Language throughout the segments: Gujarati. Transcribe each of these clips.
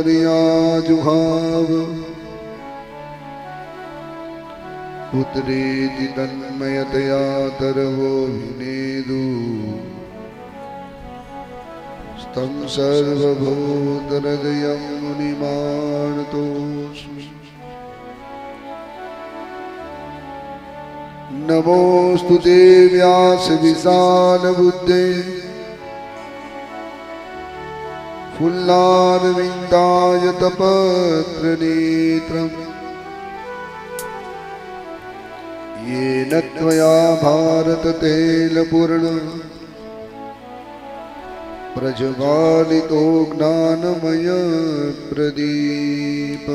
तनया जुहाव पुत्रेति तन्मयतया तरवो विनेदु तं सर्वभूतहृदयं मुनिमानतोऽस्मि। नमोऽस्तु ते व्यासविशालबुद्धे फुल्लारविन्दायतपत्रनेत्रम् येन त्वया भारततैलपूर्ण प्रज्वालितो ज्ञानमय प्रदीप।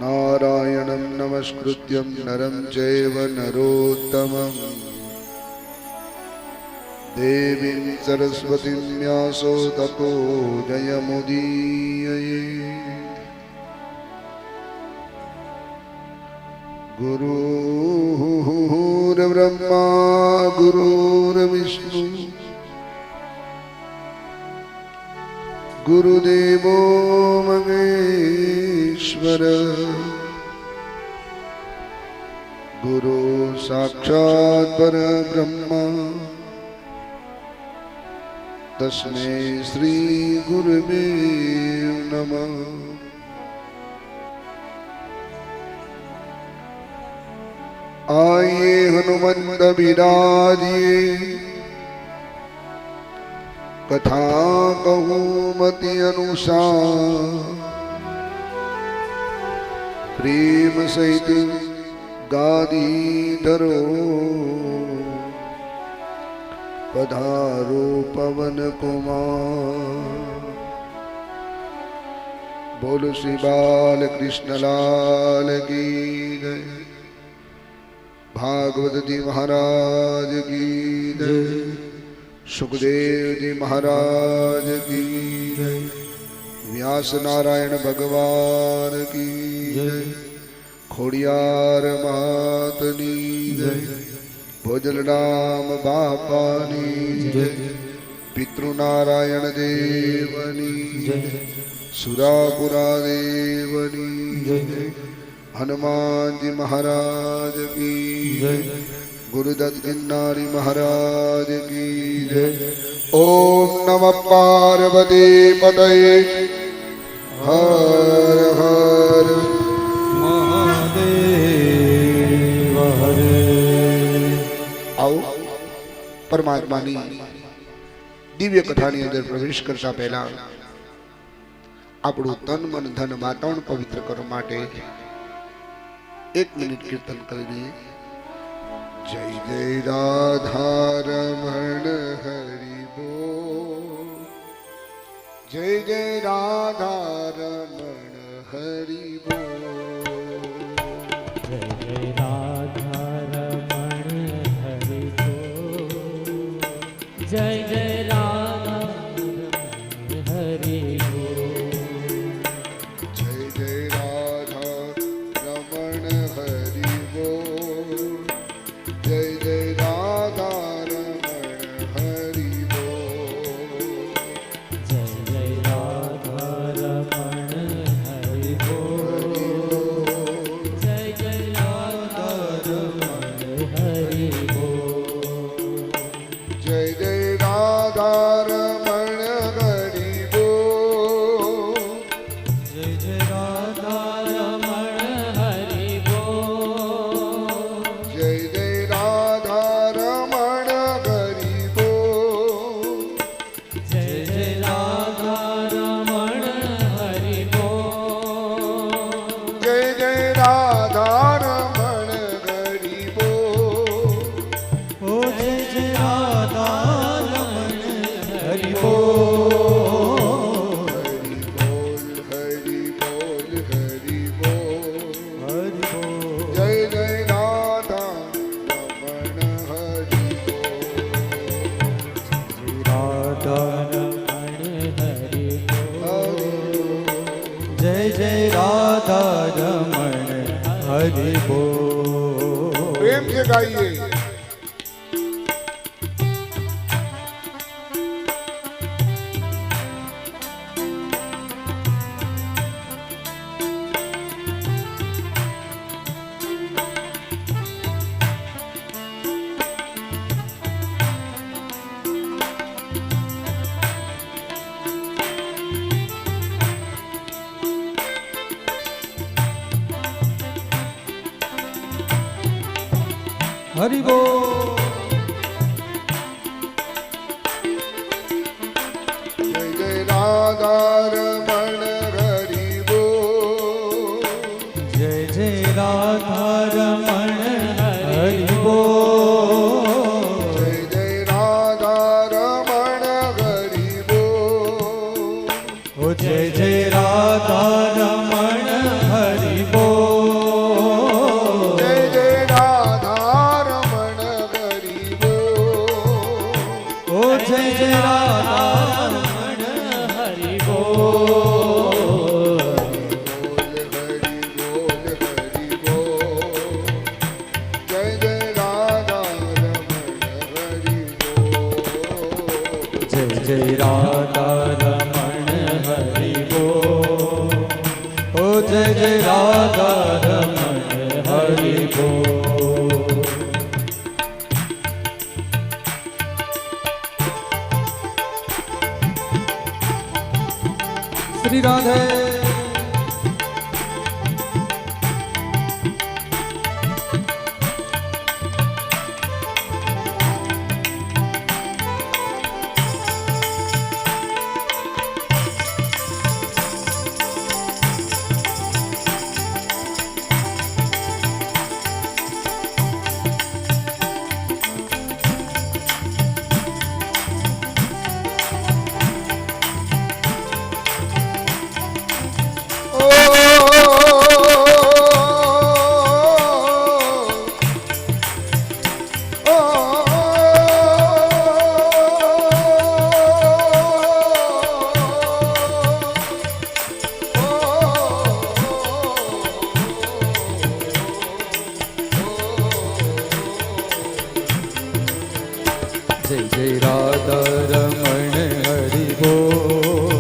नारायणं नमस्कृत्यं नरं चैव नरोत्तमं देवीं सरस्वतीं व्यासो ततो जयमुदीरये। गुरुर्ब्रह्मा गुरुर्विष्णु गुरुदेवो महेश्वर गुरु साक्षात् परब्रह्म तस्मै श्री गुरुवे नमः। आइए हनुमंत बिराजिए कथा कहूँ मति अनुसार प्रेम सहित गादी धरो पधारो पवन कुमार। बोलो श्री बाल कृष्ण लाल की जय। भागवत जी महाराज की जय। सुखदेव जी महाराज की जय। व्यास नारायण भगवान की जय। खोड़ियार मातनी जय। भोजलराम बापानी जय। पितृनारायण देवनी जय। सुरापुरा देवनी जय। हनुमान जी महाराज की जय। गुरुदत्त गिरनारी महाराज की जय। ओम नमः पार्वती पतये हर हर महादेव हरे। आओ परमात्मा की दिव्य कथा ની અંદર પ્રવેશ કરતા પહેલા આપણું તન મન ધન વાતાવરણ પવિત્ર કરવા માટે 1 મિનિટ कीर्तन કરી દઈએ। जय जय राधा रमण हरि बोल। जय जय राधा रमण हरि बोल। जय जय राधा रमण हरि बोल। जय जय राधा रमण हरि बोल। जय जय राधा रमण हरि बोल। जय जय राधा रमण हरि बोल। जय जय राधा रमण हरि बोल। जय जय राधा रमण हरि बोल। जय जय राधा रमण हरि बोल। जय जय राधा रमण हरि बोल। जय जय राधा रमण हरि बोल। जय जय राधा रमण हरि बोल। जय जय राधा रमण हरि बोल। ओ जय जय राधा रमण हरि बोल। हरि बोल हरि बोल हरि बोल। हरि बोल। जय जय राधा रमण हरि बोल। राधा रमण हरि बोल। हरि जय जय राधा रमण हरि बोल। प्रेम से गाइए। હરિ બોલ જય જય રાધા રમણ હરિ બોલ જય જય રાધા રમણ હરિ બોલ જય જય રાધા રમણ હરિ બોલ ઓ જય જય રાધા રમણ હરિ બોલ જય જય રાધા રમણ હરિ બોલ ઓ જય જય રાધા રમણ હરિ બોલ હરિ બોલ જય જય રાધા રમણ હરિ બોલ જય જય રાધા રમણ હરિ બોલ ઓ જય જય રાધા રમણ હરિ બોલ શ્રી રાધે જય જય રાધા રમણ હરિ બોલ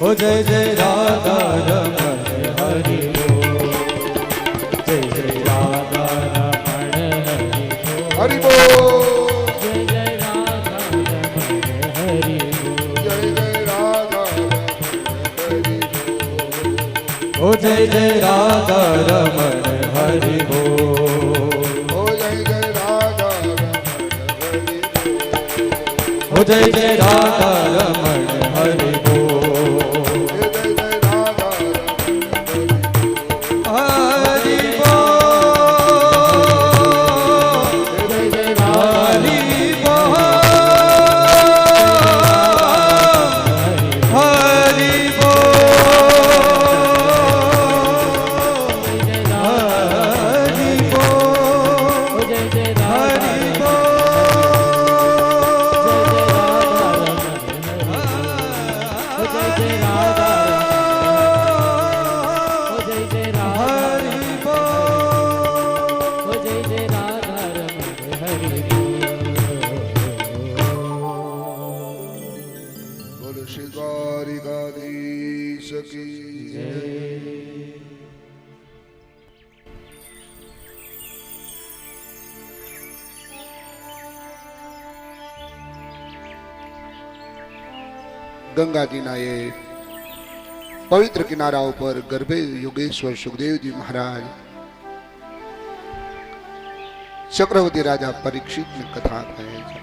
ઓ જય જય રાધા રમણ હરિ બોલ જય જય રાધા રમણ હરિ બોલ હરિ બોલ જય જય રાધા રમણ હરિ બોલ જય જય રાધા હરિ ઓ જય જય રાધા રમણ હરિ બોલ ઓ જય જય રાધા હરિ ઓ જય જય રાધા રમણ હરિ બોલ જય જય રાધા હરિ બોલ જય જય હરિ બોલ હરિ બોલો શ્રી દ્વારિકાધીશ કી જય. ગંગાજીના એ પવિત્ર કિનારા ઉપર ગર્ભે યોગેશ્વર સુખદેવજી મહારાજ ચક્રવર્તી રાજા પરીક્ષિતની કથા કહે છે.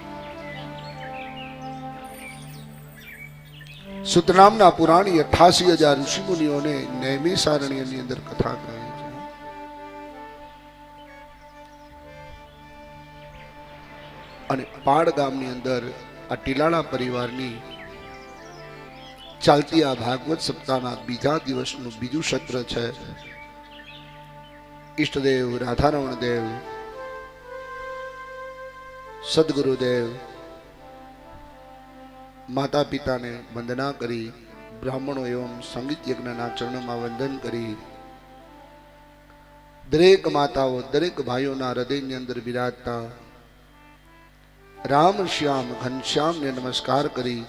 સુત નામના પુરાણી 88,000 ઋષિ મુનિઓને નૈમિષારણ્યની અંદર કથા કહે છે. અને પાડ ગામની અંદર આ ટીલાળા પરિવારની ચાલતી આ ભાગવત સપ્તાહના બીજા દિવસનું બીજું સત્ર છે. ઈષ્ટદેવ રાધારમણ દેવ, સદગુરુદેવ માતા પિતાને વંદના કરી, બ્રાહ્મણો એવં સંગીત યજ્ઞના ચરણોમાં વંદન કરી, દરેક માતાઓ દરેક ભાઈઓના હૃદયની અંદર બિરાજતા રામ શ્યામ ઘનશ્યામને નમસ્કાર કરી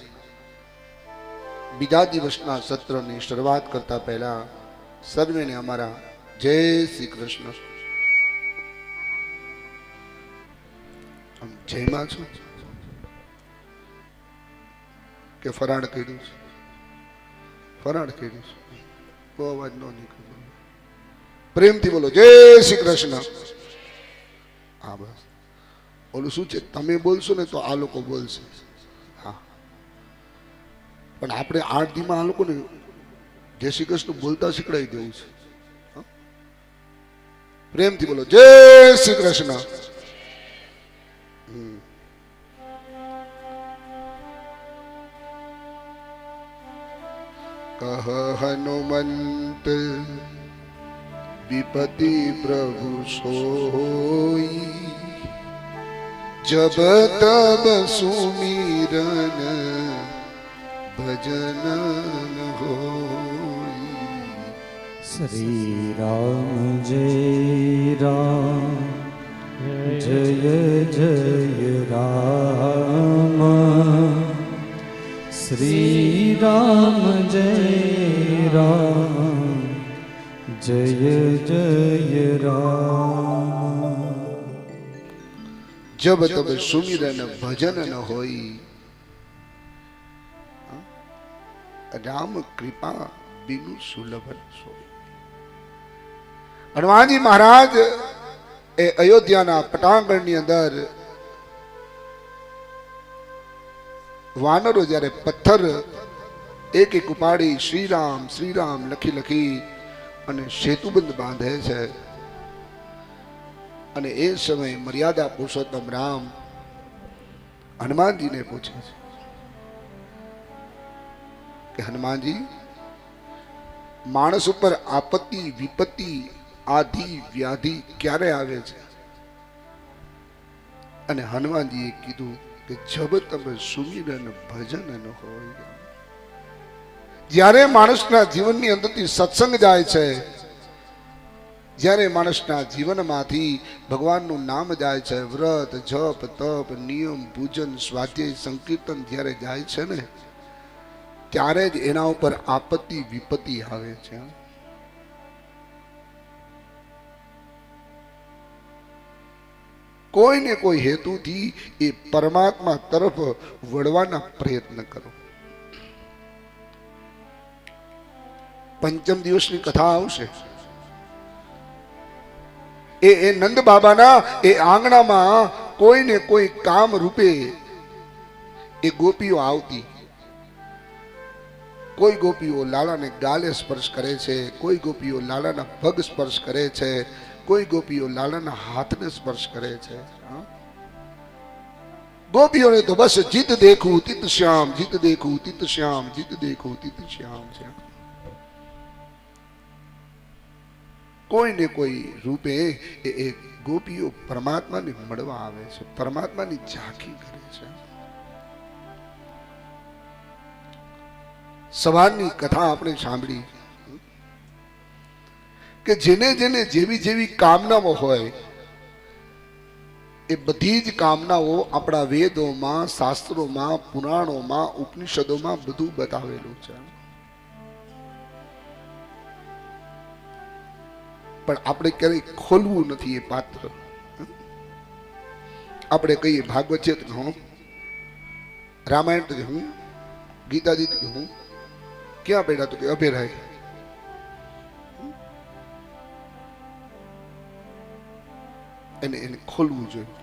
બીજા દિવસના સત્રની શરૂઆત કરતા પહેલા સર્વેને અમારા જય શ્રી કૃષ્ણ. જયમાં છો કે ફરાળ કર્યું છે? ફરાળ કર્યું છે. બહુ અવાજ ન નીકળ્યો. પ્રેમથી બોલો જય શ્રી કૃષ્ણ. હા બસ ઓલું શું છે, તમે બોલશો ને તો આ લોકો બોલશે. હા, પણ આપણે 8 દીમાં આ લોકોને જય શ્રી કૃષ્ણ બોલતા શીખડાવી દેવું છે. પ્રેમથી બોલો જય શ્રી કૃષ્ણ. કહ હનુમંત વિપતિ પ્રભુ સોઈ, જબ તબ સુમિરન ભજન હોઈ. શ્રી રામ જય રામ જય જય રામ, શ્રી રામ જય રામ જય જય રામ. જબ તબ સુમિરન ભજન ન હોઈ, રામ કૃપા બિनु સુલભ સોઈ. હનુમાનજી મહારાજ એ અયોધ્યાના પટાંગણની અંદર વાનરો જ્યારે પથ્થર એક એક ઉપાડી શ્રીરામ શ્રીરામ લખી લખી અને સેતુબંધ બાંધે છે, અને એ સમય મર્યાદા પુરુષોત્તમ રામ હનુમાનજીને પૂછે છે કે હનુમાનજી, માણસ ઉપર આપત્તિ વિપત્તિ આધિ વ્યાધિ ક્યારે આવે છે? અને હનુમાનજીએ કીધું કે જબ તબ સુમિરન ભજન ન હોય. જ્યારે માણસના જીવનની અંદરથી સત્સંગ જાય છે, જ્યારે માણસના જીવનમાંથી ભગવાનનું નામ જાય છે, વ્રત જપ તપ નિયમ પૂજન સ્વાધ્યાય સંકીર્તન જ્યારે જાય છે ને, ત્યારે જ એના ઉપર આપત્તિ વિપત્તિ આવે છે. કોઈને કોઈ હેતુથી એ પરમાત્મા તરફ વળવાના પ્રયત્ન કરો. પંચમ દિવસની કથા આવશે. એ નંદ બાબાના એ આંગણામાં કોઈને કોઈ કામ રૂપે એ ગોપીઓ આવતી. કોઈ ગોપીઓ લાલાને ગાલે સ્પર્શ કરે છે, કોઈ ગોપીઓ લાલાના પગ સ્પર્શ કરે છે, કોઈ ગોપીઓ લાલાના હાથને સ્પર્શ કરે છે. ગોપીઓને તો બસ જીત દેખું તિત શ્યામ, જીત દેખું તિત શ્યામ, જીત દેખું તિત શ્યામ છે. કોઈને કોઈ રૂપે એ ગોપીઓ પરમાત્માને મળવા આવે છે, પરમાત્માની ઝાંખી કરે છે. સવારની કથા આપણે સાંભળી કે જેને જેને જેવી જેવી કામનાઓ હોય એ બધી જ કામનાઓ આપણા વેદોમાં, શાસ્ત્રોમાં, પુરાણોમાં, ઉપનિષદોમાં બધું બતાવેલું છે. પણ આપણે ક્યારેય ખોલવું નથી એ પાત્ર. આપણે કહીએ ભાગવત છે તો હું, રામાયણ તો હું, ગીતાજી તો હું, ક્યાં બેઠા તો કે અભેરાય. એને ખોલવું જોઈએ.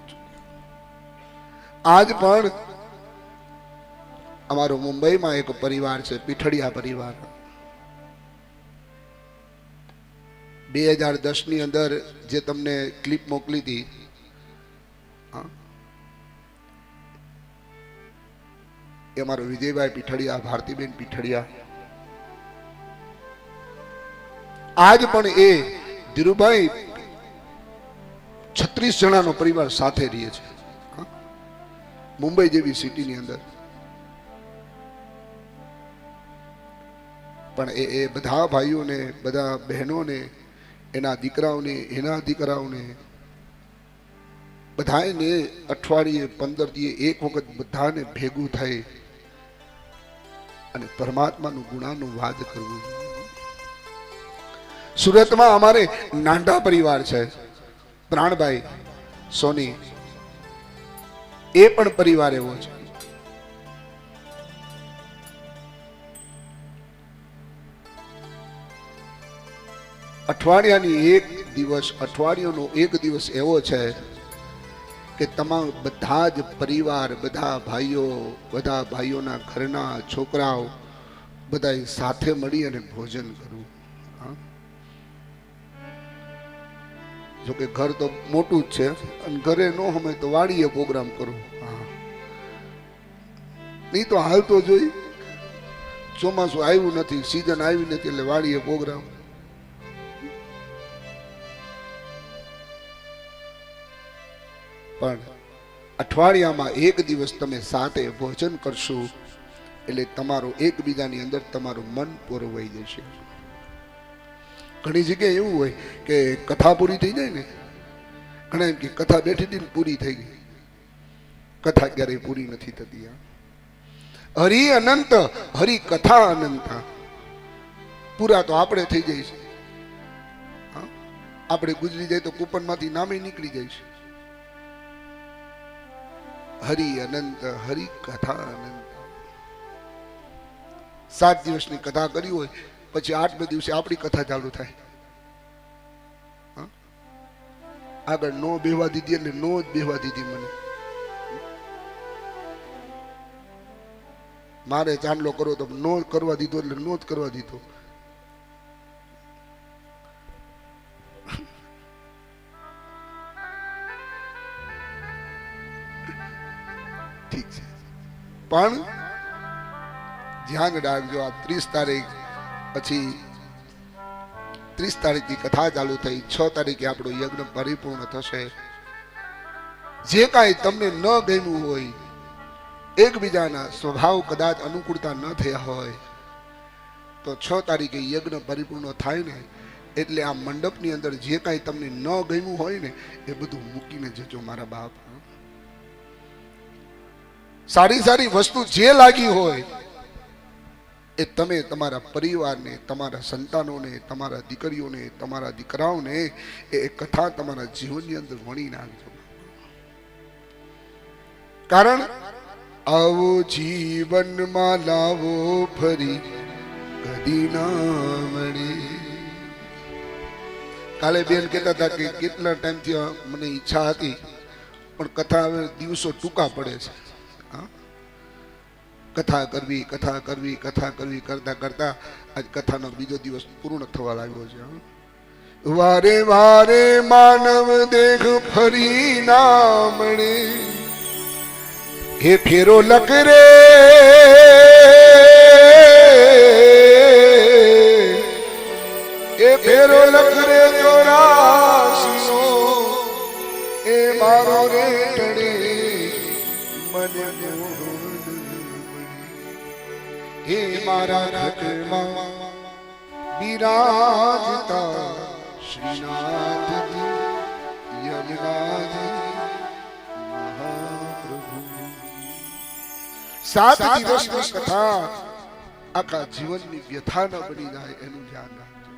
આજ પણ અમારો મુંબઈમાં એક પરિવાર છે, પીઠડિયા પરિવાર. 2010 ની અંદર જે તમને ક્લિપ મોકલી હતી, એ અમારો વિજયભાઈ પીઠડિયા, ભારતીબેન પીઠડિયા. આજ પણ એ ધીરુભાઈ 36 જણાનો પરિવાર સાથે રહે છે મુંબઈ જેવી સિટીની અંદર. પણ એ બધા ભાઈઓને, બધા બહેનોને, એના દીકરાઓને, એના દીકરાઓને બધાને અઠવાડિયે 15 દિવસે એક વખત બધાને ભેગું થઈ અને પરમાત્માનું ગુણાનું વાદ કરવું. સુરતમાં અમારે નાંડા પરિવાર છે, પ્રાણભાઈ સોની, એ પણ પરિવાર એવો છે. અઠવાડિયાનો એક દિવસ એવો છે કે તમામ બધા જ પરિવાર, બધા ભાઈઓના ઘરના છોકરાઓ બધા સાથે મળી અને ભોજન કરવું. હા? જોકે ઘર તો મોટું જ છે અને ઘરે ન હોય તો વાડીએ પ્રોગ્રામ કરવો. હા, નહીં તો હાલ તો જોઈ ચોમાસું આવ્યું નથી, સીઝન આવી નથી એટલે વાડીએ પ્રોગ્રામ. પણ અઠવાડિયામાં એક દિવસ તમે સાથે ભોજન કરશો એટલે તમારું એકબીજાની અંદર તમારું મન પોરવાઈ જશે. ઘણી જગ્યાએ એવું હોય કે કથા પૂરી થઈ જાય ને, ઘણા એમ કે કથા બેઠી હતી ને પૂરી થઈ ગઈ. કથા ક્યારેય પૂરી નથી થતી. હરિ અનંત, હરિ કથા અનંત. પૂરા તો આપણે થઈ જઈશું. આપણે ગુજરી જાય તો કૂપન માંથી નામે નીકળી જાય છે. હરિ અનંત, હરિ કથા અનંત. 7 દિવસની કથા કરી હોય પછી 8મે દિવસે આપણી કથા ચાલુ થાય. આગળ નો બેહવા દીધી એટલે નો જ બેહવા દીધી. મને મારે ચાંદલો કરો તો નો કરવા દીધો એટલે નો જ કરવા દીધો. ઠીક છે, પણ ધ્યાન રાખજો. આ 30 તારીખ પછી 30 તારીખથી કથા ચાલુ થઈ. 6 તારીખે આપણો યજ્ઞ પરિપૂર્ણ થશે. જે કાંઈ તમને ન ગમ્યું હોય, એકબીજાના સ્વભાવ કદાચ અનુકૂળતા ન થયા હોય તો 6 તારીખે યજ્ઞ પરિપૂર્ણ થાય ને એટલે આ મંડપની અંદર જે કાંઈ તમને ન ગમ્યું હોય ને એ બધું મૂકીને જજો મારા બાપ. સારી સારી વસ્તુ જે લાગી હોય એ તમે તમારા પરિવારને, તમારા સંતાનોને, તમારા દીકરીઓને, તમારા દીકરાઓને એ કથા તમારા જીવનની અંદર વણી નાખજો. કારણ આવો જીવનમાં લાવો ફરી કદી ના મળે. કાલે બેન કહેતા હતા કે કેટલા ટાઈમથી મને ઈચ્છા હતી પણ કથા હવે દિવસો ટૂંકા પડે છે. કથા કરવી કરતા કરતા આજ કથાનો બીજો દિવસ પૂર્ણ થવા લાગ્યો છે. વારે વારે માનવ દેખ ફરી ના મળે, હે ફેરો લખ રે એ ફેરો લખ રે 84 એ મારો રે ટડે મને હે મારા ઘટમાં બિરાજતા શ્રીનાથજી યમનાજી મહાપ્રભુ. 7 દિવસની કથા આખા જીવનની વ્યથા ન બની જાય એનું ધ્યાન રાખજો.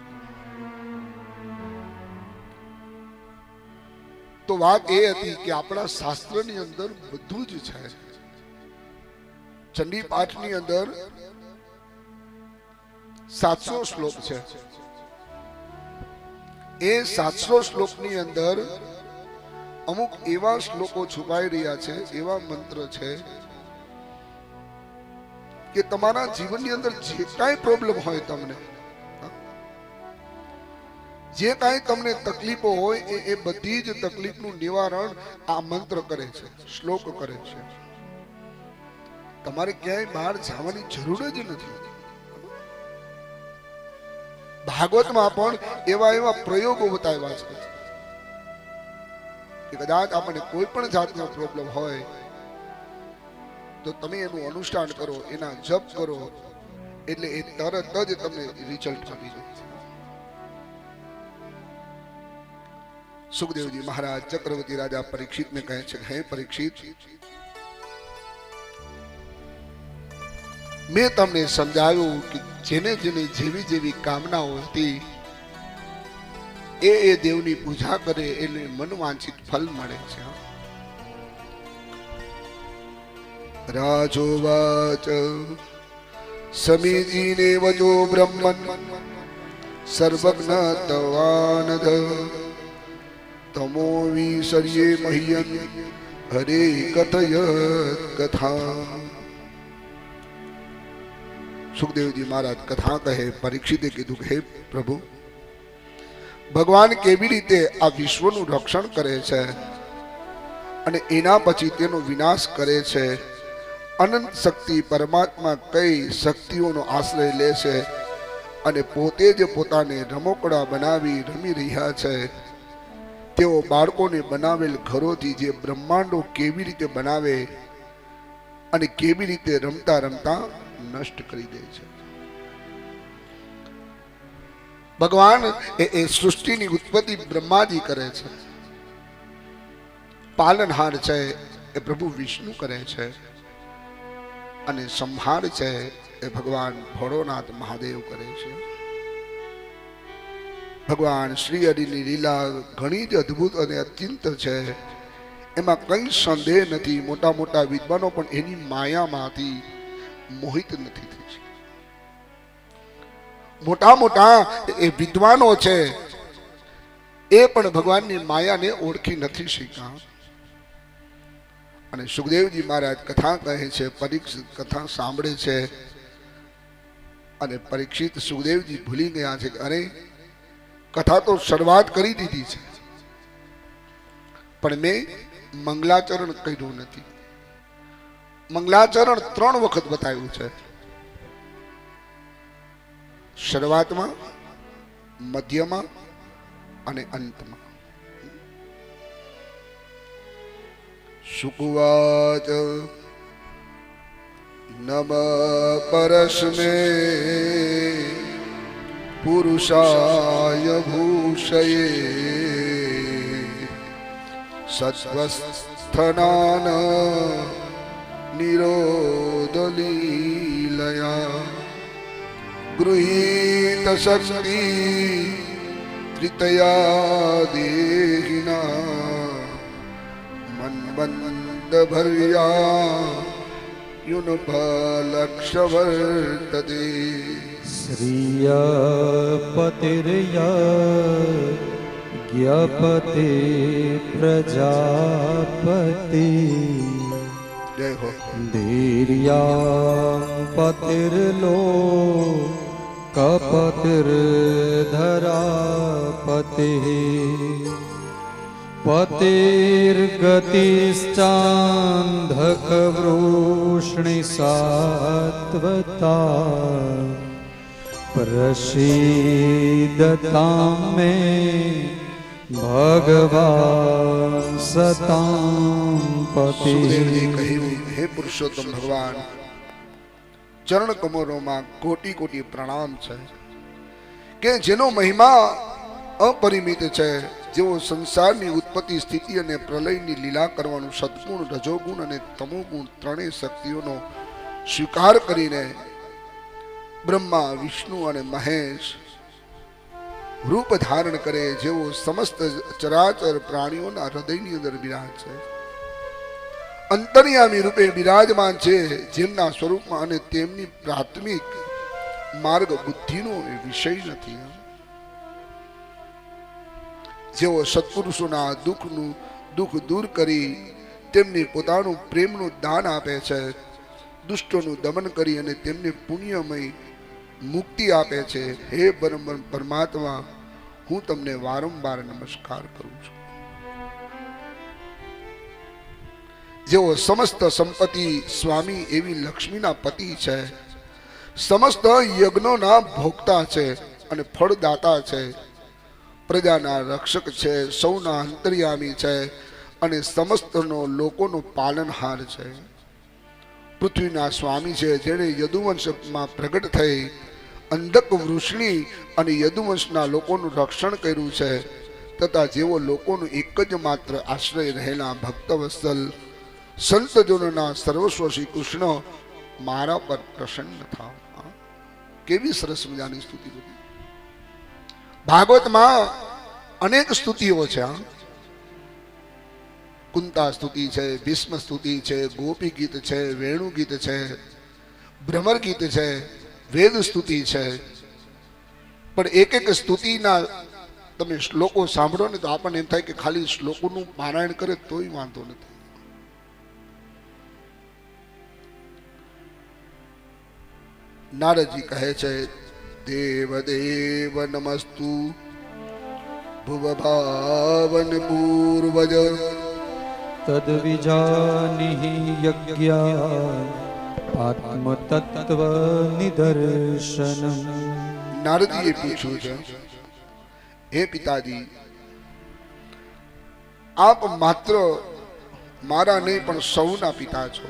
તો વાત એ હતી કે આપણા શાસ્ત્રની અંદર બધું જ છે. ચંડી પાઠની અંદર 700 શ્લોક છે. એ 700 શ્લોકની અંદર અમુક એવા શ્લોકો છુપાઈ રહ્યા છે, એવા મંત્ર છે કે તમારા જીવનની અંદર જે કાંઈ પ્રોબ્લેમ હોય, તમને જે કાંઈ તમને તકલીફો હોય એ બધી જ તકલીફનું નિવારણ આ મંત્ર કરે છે, શ્લોક કરે છે. તમારે ક્યાંય બહાર જવાની જરૂર જ નથી. ભાગવતમાં પણ એવા પ્રયોગો બતાવ્યા છે કે કદાચ આપણને કોઈ પણ જાતનો પ્રોબ્લેમ હોય તો તમે એનું અનુષ્ઠાન કરો, એના જપ કરો એટલે એ તરત જ તમને રિઝલ્ટ આપી જાય. સુખદેવજી મહારાજ ચક્રવર્તી રાજા પરીક્ષિતને કહે છે, હે પરીક્ષિત, મેં તમને સમજાવ્યું કે જેને જેને જેવી જેવી કામનાઓ હતી એ દેવની પૂજા કરે એને મનવાંછિત ફલ મળે છે. રાજોવાચ સમીજીને વજો બ્રહ્મન સર્વજ્ઞ તવાનદ તમો વિસર્યે મહ્યન હરે કથયત કથા. સુખદેવજી મહારાજ કથા કહે. પરીક્ષિતે કીધું કે હે પ્રભુ, ભગવાન કેવી રીતે આ વિશ્વનું રક્ષણ કરે છે અને એના પછી તેનો વિનાશ કરે છે. અનંત શક્તિ પરમાત્મા કઈ શક્તિઓનો આશ્રય લે છે અને પોતે જ પોતાને રમકડા બનાવી રમી રહ્યા છે. તેઓ બાળકોને બનાવેલ ઘરોથી જે બ્રહ્માંડો કેવી રીતે બનાવે અને કેવી રીતે રમતા રમતા નષ્ટ કરી દે છે. ભગવાન એ સૃષ્ટિની ઉત્પત્તિ બ્રહ્માજી કરે છે. પાલનહાર છે એ પ્રભુ વિષ્ણુ કરે છે અને સંહાર છે એ ભગવાન ભોળોનાથ મહાદેવ કરે છે. ભગવાન શ્રી હરિની લીલા ઘણી જ અદ્ભુત અને અત્યંત છે. એમાં કઈ સંદેહ નથી. મોટા મોટા વિદ્વાનો પણ એની માયામાંથી મોહિત નથી થઈ શકે. મોટા મોટા એ વિદ્વાનો છે એ પણ ભગવાનની માયાને ઓળખી નથી શક્યા. અને સુખદેવજી મહારાજ કથા કહે છે. પરીક્ષિત કથા સાંભળે છે અને પરીક્ષિત સુખદેવજી ભૂલી ગયા છે કે અરે, કથા તો શરૂઆત કરી દીધી છે પણ મેં મંગલાચરણ કર્યું નથી. મંગલાચરણ 3 વખત બતાવ્યું છે. શરૂઆતમાં, મધ્યમાં અને અંતમાં. શુકવાચ નમ પરસ્મે પુરુષાય ભૂષયે સત્વસ્થનાન નિરોધલીલયા ગૃહીત શક્તિ ત્રિતયા દેહિના મન્વંદ ભર્યા યુનભલક્ષ વર્તતે. શ્રિય પતિર્ય જ્ઞપતિ પ્રજાપતિ જય હો. ધીર્યા પતિર્લો કપતિર્ધરાપતિ પતિર્ગતિશ્ચાંધકવૃષ્ણિ સાત્વતા પ્રસીદતાં મે ભગવાન સતાં પતિ. સુખદેવજી કહ્યું, હે પુરુષોત્તમ ભગવાન, ચરણ કમરોમાં કોટી કોટી પ્રણામ છે કે જેનો મહિમા અપરિમિત છે. જેઓ સંસારની ઉત્પત્તિ, સ્થિતિ અને પ્રલયની લીલા કરવાનું સદગુણ, રજોગુણ અને તમોગુણ ત્રણેય શક્તિઓનો સ્વીકાર કરીને બ્રહ્મા, વિષ્ણુ અને મહેશ રૂપ ધારણ કરે. જેઓ સમસ્ત ચરાચર પ્રાણીઓના હૃદયની અંદર બિરાજ છે, અંતર્યામી રૂપે બિરાજમાન છે, જેમના સ્વરૂપમાં અને તેમની પ્રાથમિક માર્ગ બુદ્ધિનો વિષય નથી. જેઓ સત્પુરુષોના દુઃખ દૂર કરી તેમને પોતાનું પ્રેમનું દાન આપે છે, દુષ્ટોનું દમન કરી અને તેમને પુણ્યમય મુક્તિ આપે છે. હે પરમાત્મા, હું તમને વારંવાર નમસ્કાર કરું છું. જેઓ સમસ્ત સંપત્તિ સ્વામી એવી લક્ષ્મીના પતિ છે, સમસ્ત યજ્ઞોના ભોગતા છે અને ફળદાતા છે, પ્રજાના રક્ષક છે, સૌના અંતર્યામી છે અને સમસ્તનો લોકોનો પાલનહાર છે. પૃથ્વીના સ્વામી છે, જેણે યદુવંશમાં પ્રગટ થઈ અંધક વૃષ્ણિ અને યદુવંશના લોકોનું રક્ષણ કર્યું છે, તથા જેઓ લોકોનું એક જ માત્ર આશ્રય રહેલા ભક્તવત્સલ સંતજનોના સર્વસ્વ શ્રી કૃષ્ણ મારા પર પ્રસન્ન થાવ. કેવી સરસ મજાની સ્તુતિ બધી. ભાગવતમાં અનેક સ્તુતિઓ છે. કુંતા સ્તુતિ છે, ભીષ્મ સ્તુતિ છે, ગોપી ગીત છે, વેણુ ગીત છે, ભ્રમર ગીત છે, વેદ સ્તુતિ છે. પણ એક એક સ્તુતિના તમે શ્લોકો સાંભળો ને તો આપણને એમ થાય કે ખાલી શ્લોકોનું પારાયણ કરે તોય વાંધો નથી. નારદજી કહે છે દેવ દેવ નમસ્તુ ભુવ ભાવન પૂર્વજ તદ્વિજાનિ યજ્ઞાન આત્મતત્વ નિદર્શનમ. નારદજીએ પૂછ્યું છે હે પિતાજી, આપ માત્ર મારા નહીં પણ સૌના પિતા છો.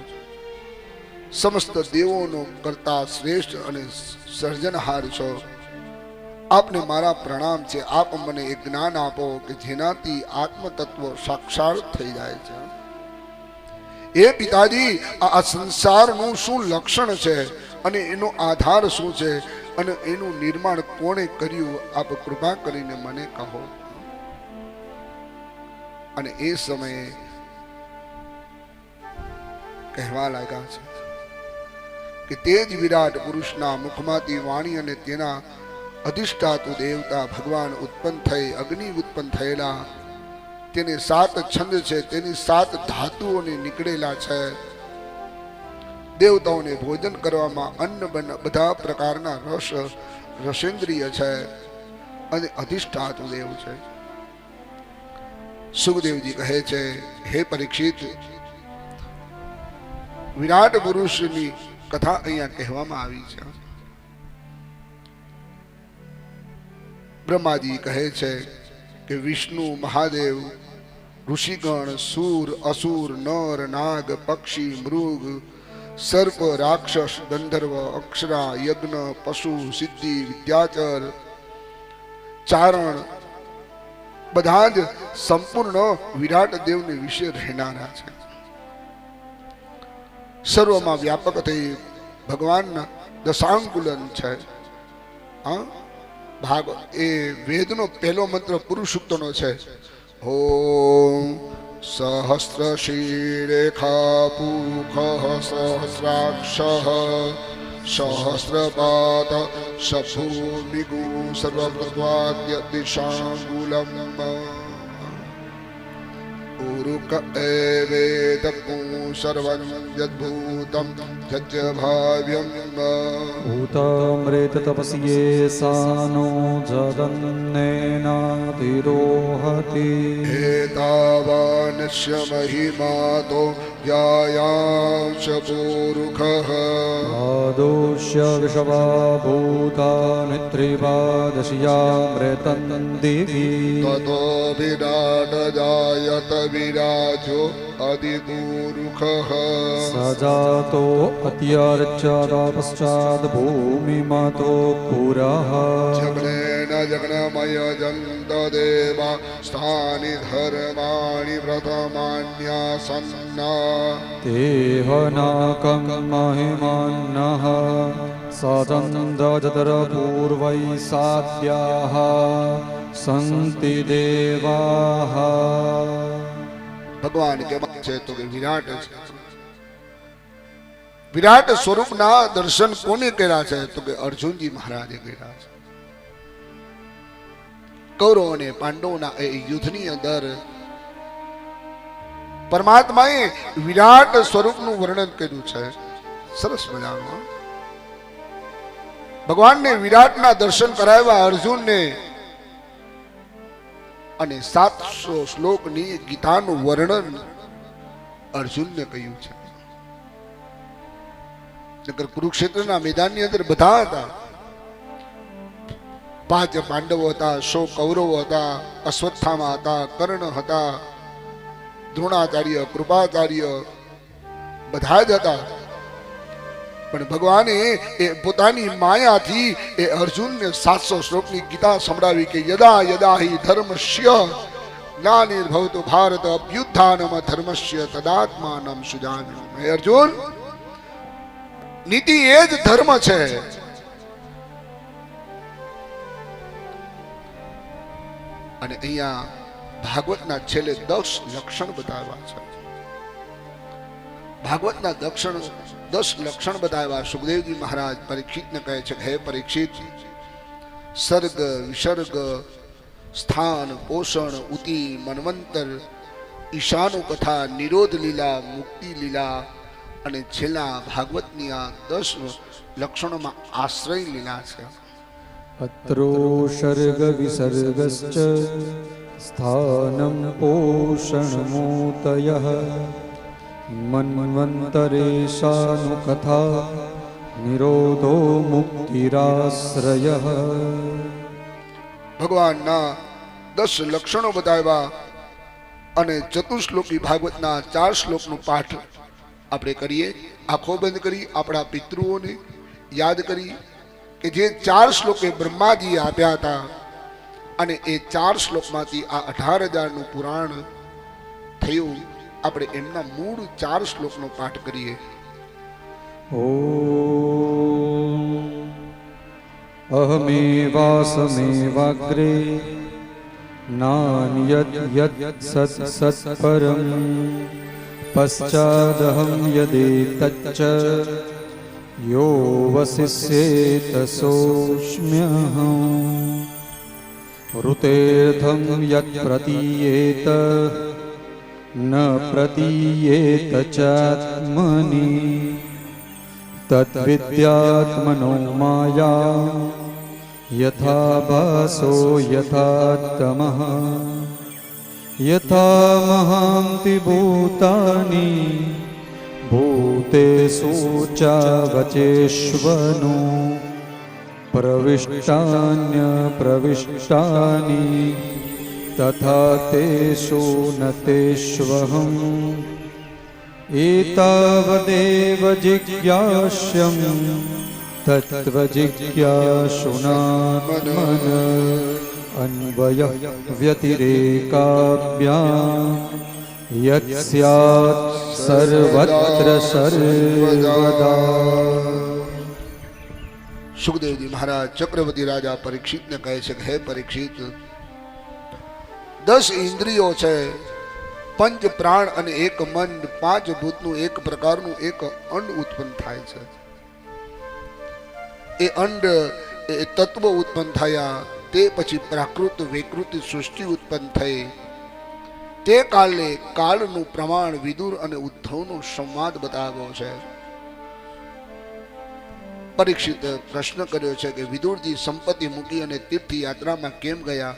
સમસ્ત દેવોનો કરતા શ્રેષ્ઠ અને સર્જનહાર છો. આપને મારા પ્રણામ છે. આપ મને એક જ્ઞાન આપો કે જેનાથી આત્મતત્વ સાક્ષાત થઈ જાય છે. એ પિતાજી, આ સંસારનું શું લક્ષણ છે અને એનો આધાર શું છે અને એનું નિર્માણ કોણે કર્યું, આપ કૃપા કરીને મને કહો. અને એ સમયે કહેવા લાગ્યા છે કે તે જ વિરાટ પુરુષના મુખમાંથી વાણી અને તેના અધિષ્ઠાતુ દેવતા ભગવાન ઉત્પન્ન થઈ, અગ્નિ ઉત્પન્ન થયેલા, તેને 7 છંદ છે, તેની 7 ધાતુઓને નીકળેલા છે. દેવતાઓને ભોજન કરવામાં અન્ન બધા પ્રકારના રસેન્દ્રિય છે અને અધિષ્ઠાતુ દેવ છે. સુખદેવજી કહે છે હે પરીક્ષિત, વિરાટ પુરુષની કથા અહીંયા કહેવામાં આવી છે. બ્રહ્માજી કહે છે કે વિષ્ણુ, મહાદેવ, ઋષિગણ, સૂર, અસુર, નર, નાગ, પક્ષી, મૃગ, સર્પ, રાક્ષસ, ગંધર્વ, અક્ષરા, યજ્ઞ, પશુ, સિદ્ધિ, વિદ્યાચર, ચારણ બધા જ સંપૂર્ણ વિરાટ દેવને વિશે રહેનારા છે. સર્વમાં વ્યાપક થઈ ભગવાનના દશાંકુલન છે. ભાગ એ વેદનો પહેલો મંત્ર પુરુષોક્તનો છે. ઓમ સહસ્ર શીરેખા પુખ સહસ્રાક્ષ સહસ્રપાત સભૂમિગુ સર્વપ્રદ્વાદ્ય દિશાંગુલમ ઉરુક એવેદકુ સર્વં યદ્ભૂતં જજ્જભાવ્યં ભૂતામૃત તપસ્યે સાનો જગન્નેનાતિરોહતિ. એતાવાનસ્ય મહિમાતો યાયાંશ પૂરુખઃ આદોષ્ય વિષવા ભૂતાનિ ત્રિપાદશિયામૃતં દિવી. તતો વિરાટ જાયત વિરાજો અધિપૂરુખઃ સજાતો અત્યર્ચતા પશ્ચાદ ભૂમિમતો પુરઃ. જગ્નેન જગ્નમય જંત દેવા સ્થાનિ ધર્માણિ પ્રથમાન્યાસન્ના. તેહનાકં મહિમાન્નઃ સચંદજતર પૂર્વૈ સાદ્યાઃ સંતિ દેવાઃ. ભગવાન કેમ છે તો કે વિરાટ છે. વિરાટ સ્વરૂપના દર્શન કોને કર્યા છે તો કે અર્જુનજી મહારાજે કર્યા છે. કૌરવ અને પાંડવોના એ યુદ્ધની અંદર પરમાત્માએ વિરાટ સ્વરૂપનું વર્ણન કર્યું છે. સરસ મજાનું. ભગવાનને વિરાટના દર્શન કરાવ્યા અર્જુનને અને 700 શ્લોકની ગીતાનું વર્ણન અર્જુનને કહ્યું છે. નકર કુરુક્ષેત્રના મેદાનની અંદર બધા હતા. 5 પાંડવો હતા, 100 કૌરવો હતા, અશ્વત્થામા હતા, કર્ણ હતા, દ્રોણાચાર્ય, કૃપાચાર્ય બધા જ હતા. પણ ભગવાને એ પોતાની માયાથી એ અર્જુનને 700 શ્લોકની ગીતા સંભળાવી કે યદા યદા હિ ધર્મસ્ય જ્ઞાનિર્ભવતો ભારત અભ્યુત્થાનમ ધર્મસ્ય તદાત્માનમ સુજામ્યહમ. હે અર્જુન, નીતિ એ જ ધર્મ છે. અને અહીંયા ભાગવતના છેલ્લે 10 લક્ષણ બતાવ્યા છે. ભાગવતના 10 લક્ષણ બતાવ્યા. સુખદેવજી મહારાજ પરીક્ષિતને કહે છે હે પરીક્ષિત, સર્ગ, વિસર્ગ, સ્થાન, પોષણ, ઉતિ, મન્વંતર, ઈશાનુ કથા, નિરોધ લીલા, મુક્તિ લીલા, અને છેલ્લા ભાગવતની આ 10 લક્ષણોમાં આશ્રય લીલા છે. અત્રોષર્ગ વિસર્ગશ્ચ સ્થાનમ પોષણમૂતયઃ મન્વંતરેશાનુ કથા નિરોધો મુક્તિરાશ્રયઃ. ભગવાનના 10 લક્ષણો બતાવ્યા અને ચતુશ્લોકી ભાગવતના 4 શ્લોકનો પાઠ આપણે કરીએ. આંખો બંધ કરી આપણા પિતૃઓને યાદ કરી કે જે 4 શ્લોકે બ્રહ્માજીએ આપ્યા હતા અને એ 4 શ્લોકમાંથી આ 18,000નું પુરાણ થયું. આપણે એમના મૂળ 4 શ્લોકનો પાઠ કરીએ. અહમેવાસમેવાગ્રે નાન્યદ્ યદ્ સત્ સત્ પરમ પશ્ચાદહં યદેતચ્ચ યો વસિષ્યેત સોऽસ્મ્યહં ઋતેર્થં યત્ પ્રતીયેત ન પ્રતીયેત ચાત્મની તદ્વિદ્યાત્મનો માયા યથા ભાસો યથા તમઃ યથા મહાંતિ ભૂતાની ભૂતેષુ ચાવચેષ્વનો પ્રવિષ્ટાન્ય પ્રવિષ્ટાની તથા તેષુ ન તેષ્વહં એતાવદેવ જિજ્ઞાસ્યં તત્ત્વજિજ્ઞાસુનાત્મન અન્વયઃ વ્યતિરેકાભ્યાં યत् સ્યાत् સર્વત્ર સર્વદા. સુખદેવજી મહારાજ ચક્રવર્તી રાજા પરીક્ષિતને કહે છે કે હે પરીક્ષિત, 10 ઇન્દ્રિયો છે, 5 પ્રાણ અને 1 મન, 5 ભૂતનું એક પ્રકારનું એક અંડ ઉત્પન્ન થાય છે. એ અંડ એ તત્વ ઉત્પન્ન થયા, તે પછી પ્રાકૃત વિકૃતિ સૃષ્ટિ ઉત્પન્ન થઈ. તે કાલે કાળનું પ્રમાણ વિદુર અને ઉદ્ધવનો સંવાદ બતાવ્યો છે. પરીક્ષિત પ્રશ્ન કર્યો છે કે વિદુરજી સંપત્તિ મૂકી અને તીર્થયાત્રામાં કેમ ગયા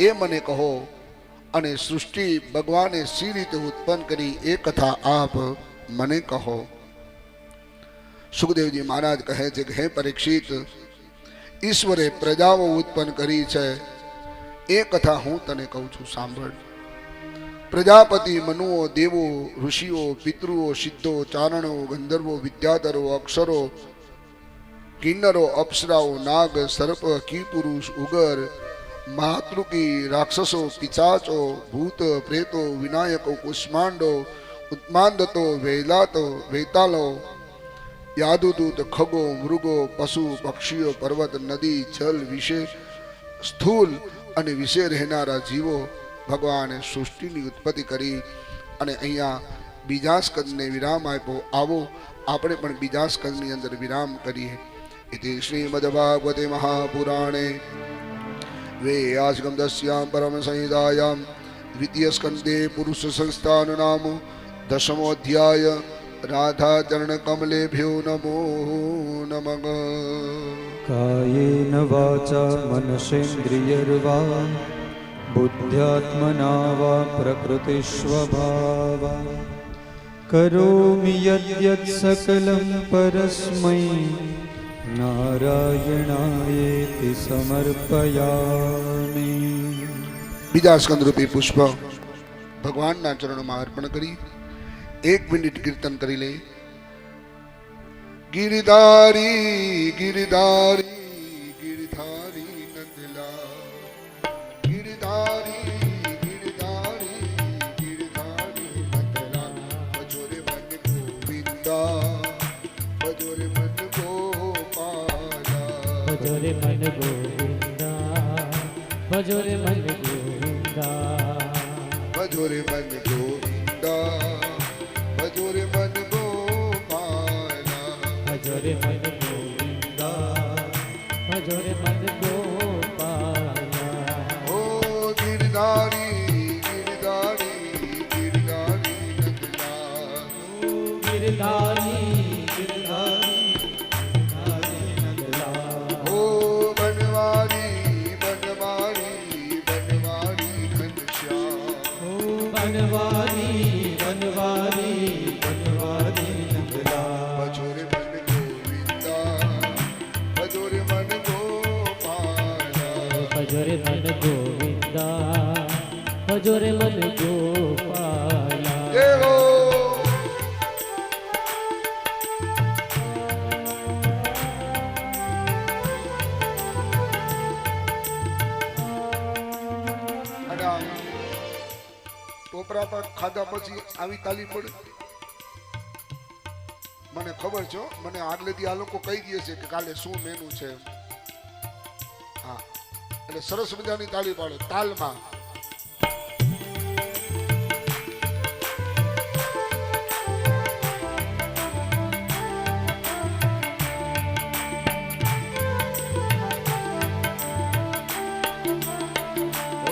એ મને કહો, અને સૃષ્ટિ ભગવાને સી રીતે ઉત્પન્ન કરી એ કથા આપ મને કહો. સુખદેવજી મહારાજ કહે છે કે હે પરીક્ષિત, ઈશ્વરે પ્રજાઓ ઉત્પન્ન કરી છે એ કથા હું તને કહું છું, સાંભળ. પ્રજાપતિ, મનુઓ, દેવો, ઋષિઓ, પિતૃઓ, સિદ્ધો, ચારણો, ગંધર્વો, વિદ્યાધરો, અક્ષરો, કિન્નરો, અપ્સરાઓ, નાગ, સર્પ, કિપુરુષ, ઉગર, માતૃકી, રાક્ષસો, પિચાચો, ભૂત, પ્રેતો, વિનાયકો, કુષ્માંડો, ઉત્માંદતો, વૈલાતો, વૈતાલો, યાદુદૂત, ખગો, મૃગો, પશુ, પક્ષીઓ, પર્વત, નદી, જલ વિશે સ્થૂલ અને વિશે રહેનારા જીવો ભગવાને સૃષ્ટિની ઉત્પત્તિ કરી. અને અહીંયા બીજા સ્કંદને વિરામ આપ્યો. આવો આપણે પણ બીજા સ્કંદની અંદર વિરામ કરીએ. ઇતિ શ્રીમદ્ભાગવતે મહાપુરાણે વેયાસગમદસ્યામ પરમ સંહિતાયામ દ્વિતીય સ્કંદે પુરુષ સંસ્થાન નામ 10મો અધ્યાય. રાધાચરણ કમલેભ્યો નમો નમઃ. કાયેન વાચા મનસેન્દ્રિયર્વા બુદ્ધ્યાત્મના વા પ્રકૃતિસ્વભાવા કરોમિ યદ્યत् સકલં પરસ્મૈ નારાયણાયેતિ સમર્પયામિ. બીજા સ્કંદ રૂપી પુષ્પ ભગવાનના ચરણોમાં અર્પણ કરી 1 મિનિટ કીર્તન કરી લે. ગિરિધારી ગિરિધારી ગિરિધારી નંદલાલ, ગિરિધારી ગિરિધારી ગિરિધારી નંદલાલ. ભજો રે મન ગોવિંદા, ભજો રે મન ગોપાલા, ભજો રે મન ગોવિંદા, ભજો રે મન ગોવિંદા, ભજો રે મન ગોવિંદા, ભજો રે મન ગોપાલા, ભજો રે મન ગોવિંદા, ભજો રે મન ગોપાલા. ઓ ગિરધારી ગિરધારી ગિરધારી નંદલાલ, ગિરધારી ભજો રે મન ગોવિંદા ભજો રે મન ગોપાલા જય હો. અને આ ટોપરા પર ખાધા પછી આવી તાલી પડે. મને ખબર છે હો, મને આગલેથી આ લોકો કહી દે છે કે કાલે શું મેનુ છે. હા, એટલે સરસ મજાની તાળી પાડો તાલમાં.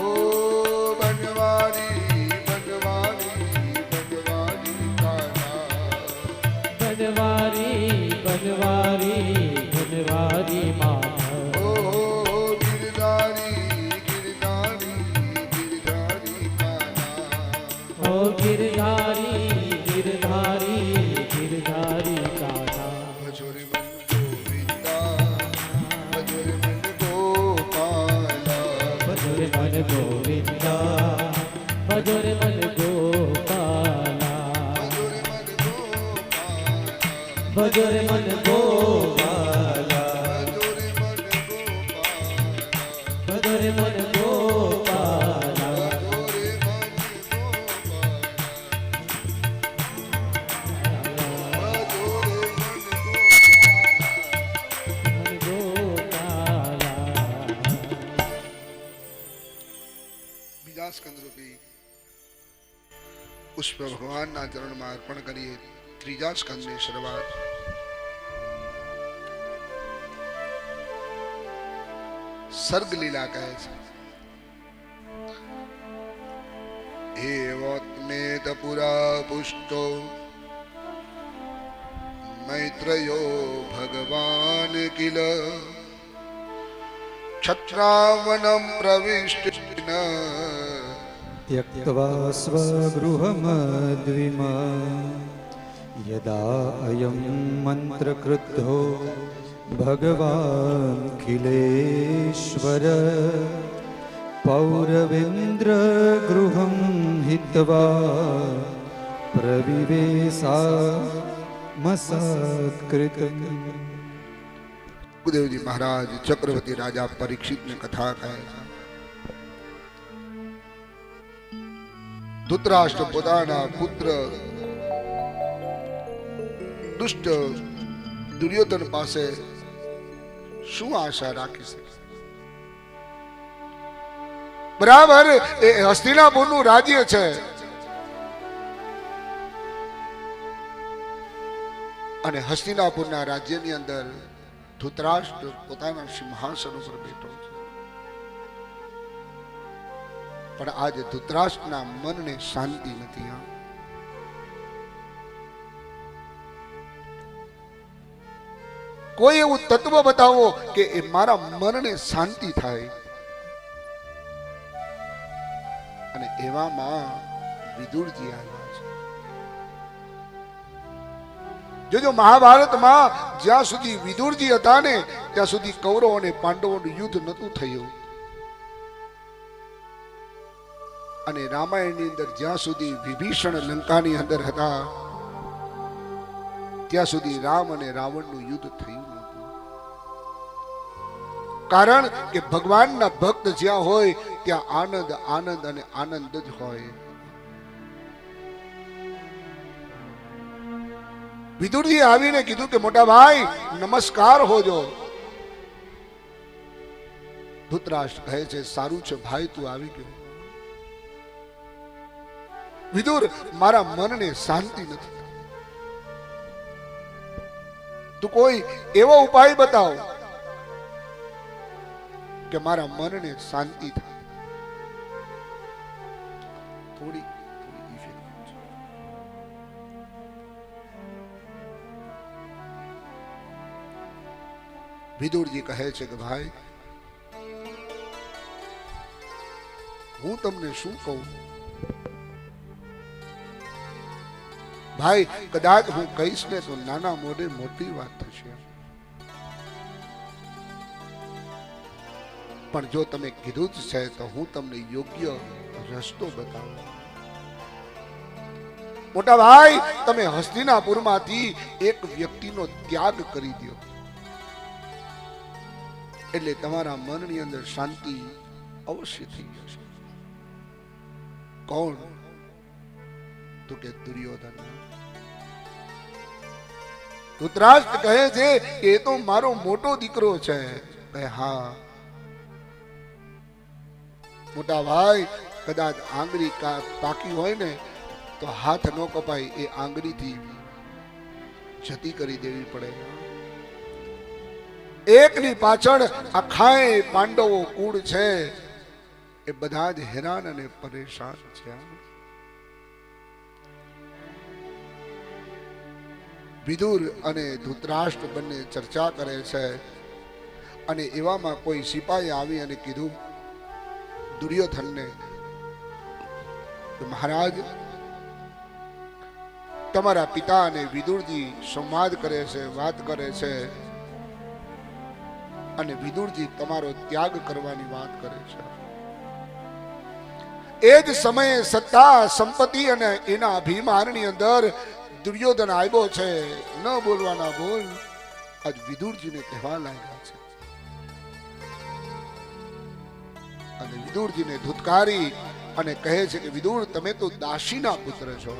ઓ બનવારી બનવારી બનવારી કાના. બનવારી બનવારી બનવારી માં ઓ ગિરધારી ગિરધારી ગિરધારી કાના. ઓ ગિરધારી ગિરધારી ગિરધારી કાના ભજોરે મન ગોવિંદા ભજોરે મન ગોપાલા. ભજો રે મન ગોવિંદા ભજો રે મન ગોપાલા ભજોરે મન ગોપાલા. ભજો રે મન ગોપાલા ભજોરે મન ગોપાલા. ભજો રે મન ગોપાલા મન ગોપાલા બીજા સ્કંદરૂપી પુષ્પ ભગવાનના ચરણમાં અર્પણ કરીએ. ત્રીજા સ્કંદની શરૂઆત. સર્ગ લીલા કહે છે. એવત્મેત પુરા પુષ્ટો મૈત્રયો ભગવાન કિલ ક્ષત્રાવનમ પ્રવિષ્ટિન त्यक्त्वा स्वगृहमद्विमा यदा अयं मन्त्रक्रुद्धो भगवान् खिलेश्वर पौरवेन्द्रगृहं हित्वा प्रविवेशामसत्कृतम्. સુખદેવજી મહારાજ ચક્રવર્તી રાજા પરીક્ષિતને કથા કહે છે. ધૃતરાષ્ટ્ર પોતાના પુત્ર દુષ્ટ દુર્યોધન પાસે શું આશા રાખી શકે? બરાબર એ હસ્તિનાપુરનું રાજ્ય છે અને હસ્તિનાપુરના રાજ્યની અંદર ધૃતરાષ્ટ્ર પોતાના સિંહાસન ઉપર બેઠો છે. પણ આજે ધૃતરાષ્ટ્રના મનને શાંતિ નથી. કોઈ એવું તત્વ બતાવો કે એ મારા મનને શાંતિ થાય. અને એવામાં વિદુરજી આવ્યા છે. જોજો મહાભારતમાં જ્યાં સુધી વિદુરજી હતા ને ત્યાં સુધી કૌરવ અને પાંડવોનું યુદ્ધ નહોતું થયું. અને રામાયણની અંદર જ્યાં સુધી વિભીષણ લંકાની અંદર હતા ત્યાં સુધી રામ અને રાવણનું યુદ્ધ થયું નહોતું. કારણ કે ભગવાનના ભક્ત જ્યાં હોય ત્યાં આનંદ આનંદ અને આનંદ જ હોય. વિદુરજી આવીને કીધું કે મોટા ભાઈ નમસ્કાર હોજો. ધૃતરાષ્ટ્ર કહે છે સારું છે ભાઈ તું આવી ગયો. વિદુર મારા મનને શાંતિ નથી. તું કોઈ એવો ઉપાય બતાવ કે મારા મનને શાંતિ થાય. થોડી વિદુરજી કહે છે કે ભાઈ હું તમને શું કહું? ભાઈ કદાચ હું કહીશ ને તો નાના મોઢે મોટી વાત થશે. પણ જો તમે કીધું જ છે તો હું તમને યોગ્ય રસ્તો બતાવું. મોટા ભાઈ, તમે હસ્તિનાપુરમાંથી એક વ્યક્તિનો ત્યાગ કરી દો એટલે તમારા મનની અંદર શાંતિ અવશ્ય થઈ જશે. કોણ? તો કે દુર્યોધન. ધૃતરાષ્ટ્ર કહે છે કે એ તો મારો મોટો દીકરો છે. કહે હા મોટા ભાઈ, કદાચ આંગળી પાકી હોય ને તો હાથ ન કપાય, એ આંગળીથી જતી કરી દેવી પડે. એકની પાછળ આખાય પાંડવો કુળ છે, એ બધા જ હેરાન અને પરેશાન છે. વિદુર અને ધૃતરાષ્ટ્ર બંને ચર્ચા કરે છે અને એવામાં કોઈ સિપાહી આવી અને કીધું દુર્યોધનને, મહારાજ તમારા પિતા અને વિદુરજી સંવાદ કરે છે, વાત કરે છે અને વિદુરજી તમારો ત્યાગ કરવાની વાત કરે છે. એ જ સમયે સત્તા સંપત્તિ અને એના અભિમાનની અંદર દુર્યોધન આવ્યો છે. ન બોલવાના બોલ આજ વિદુરજીને કહેવા લાગ્યા છે અને વિદુરજીને ધુતકારી અને કહે છે કે વિદુર, તમે તો દાસીના પુત્ર છો.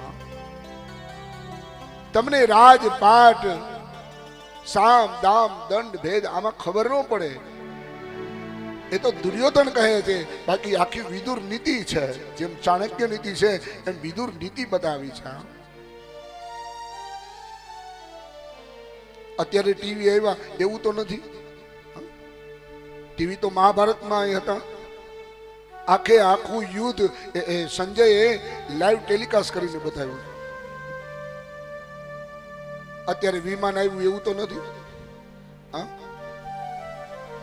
તમને રાજપાટ, સામ દામ દંડ ભેદ આમાં ખબર ન પડે. એ તો દુર્યોધન કહે છે, બાકી આખી વિદુર નીતિ છે. જેમ ચાણક્ય નીતિ છે એમ વિદુર નીતિ બતાવી છે. અત્યારે ટીવી આવ્યા એવું તો નથી. ટીવી તો મહાભારતમાં હતા. આખે આખું યુદ્ધ સંજયે લાઈવ ટેલિકાસ્ટ કરીને બતાવ્યું. અત્યારે વિમાન આવ્યું એવું તો નથી.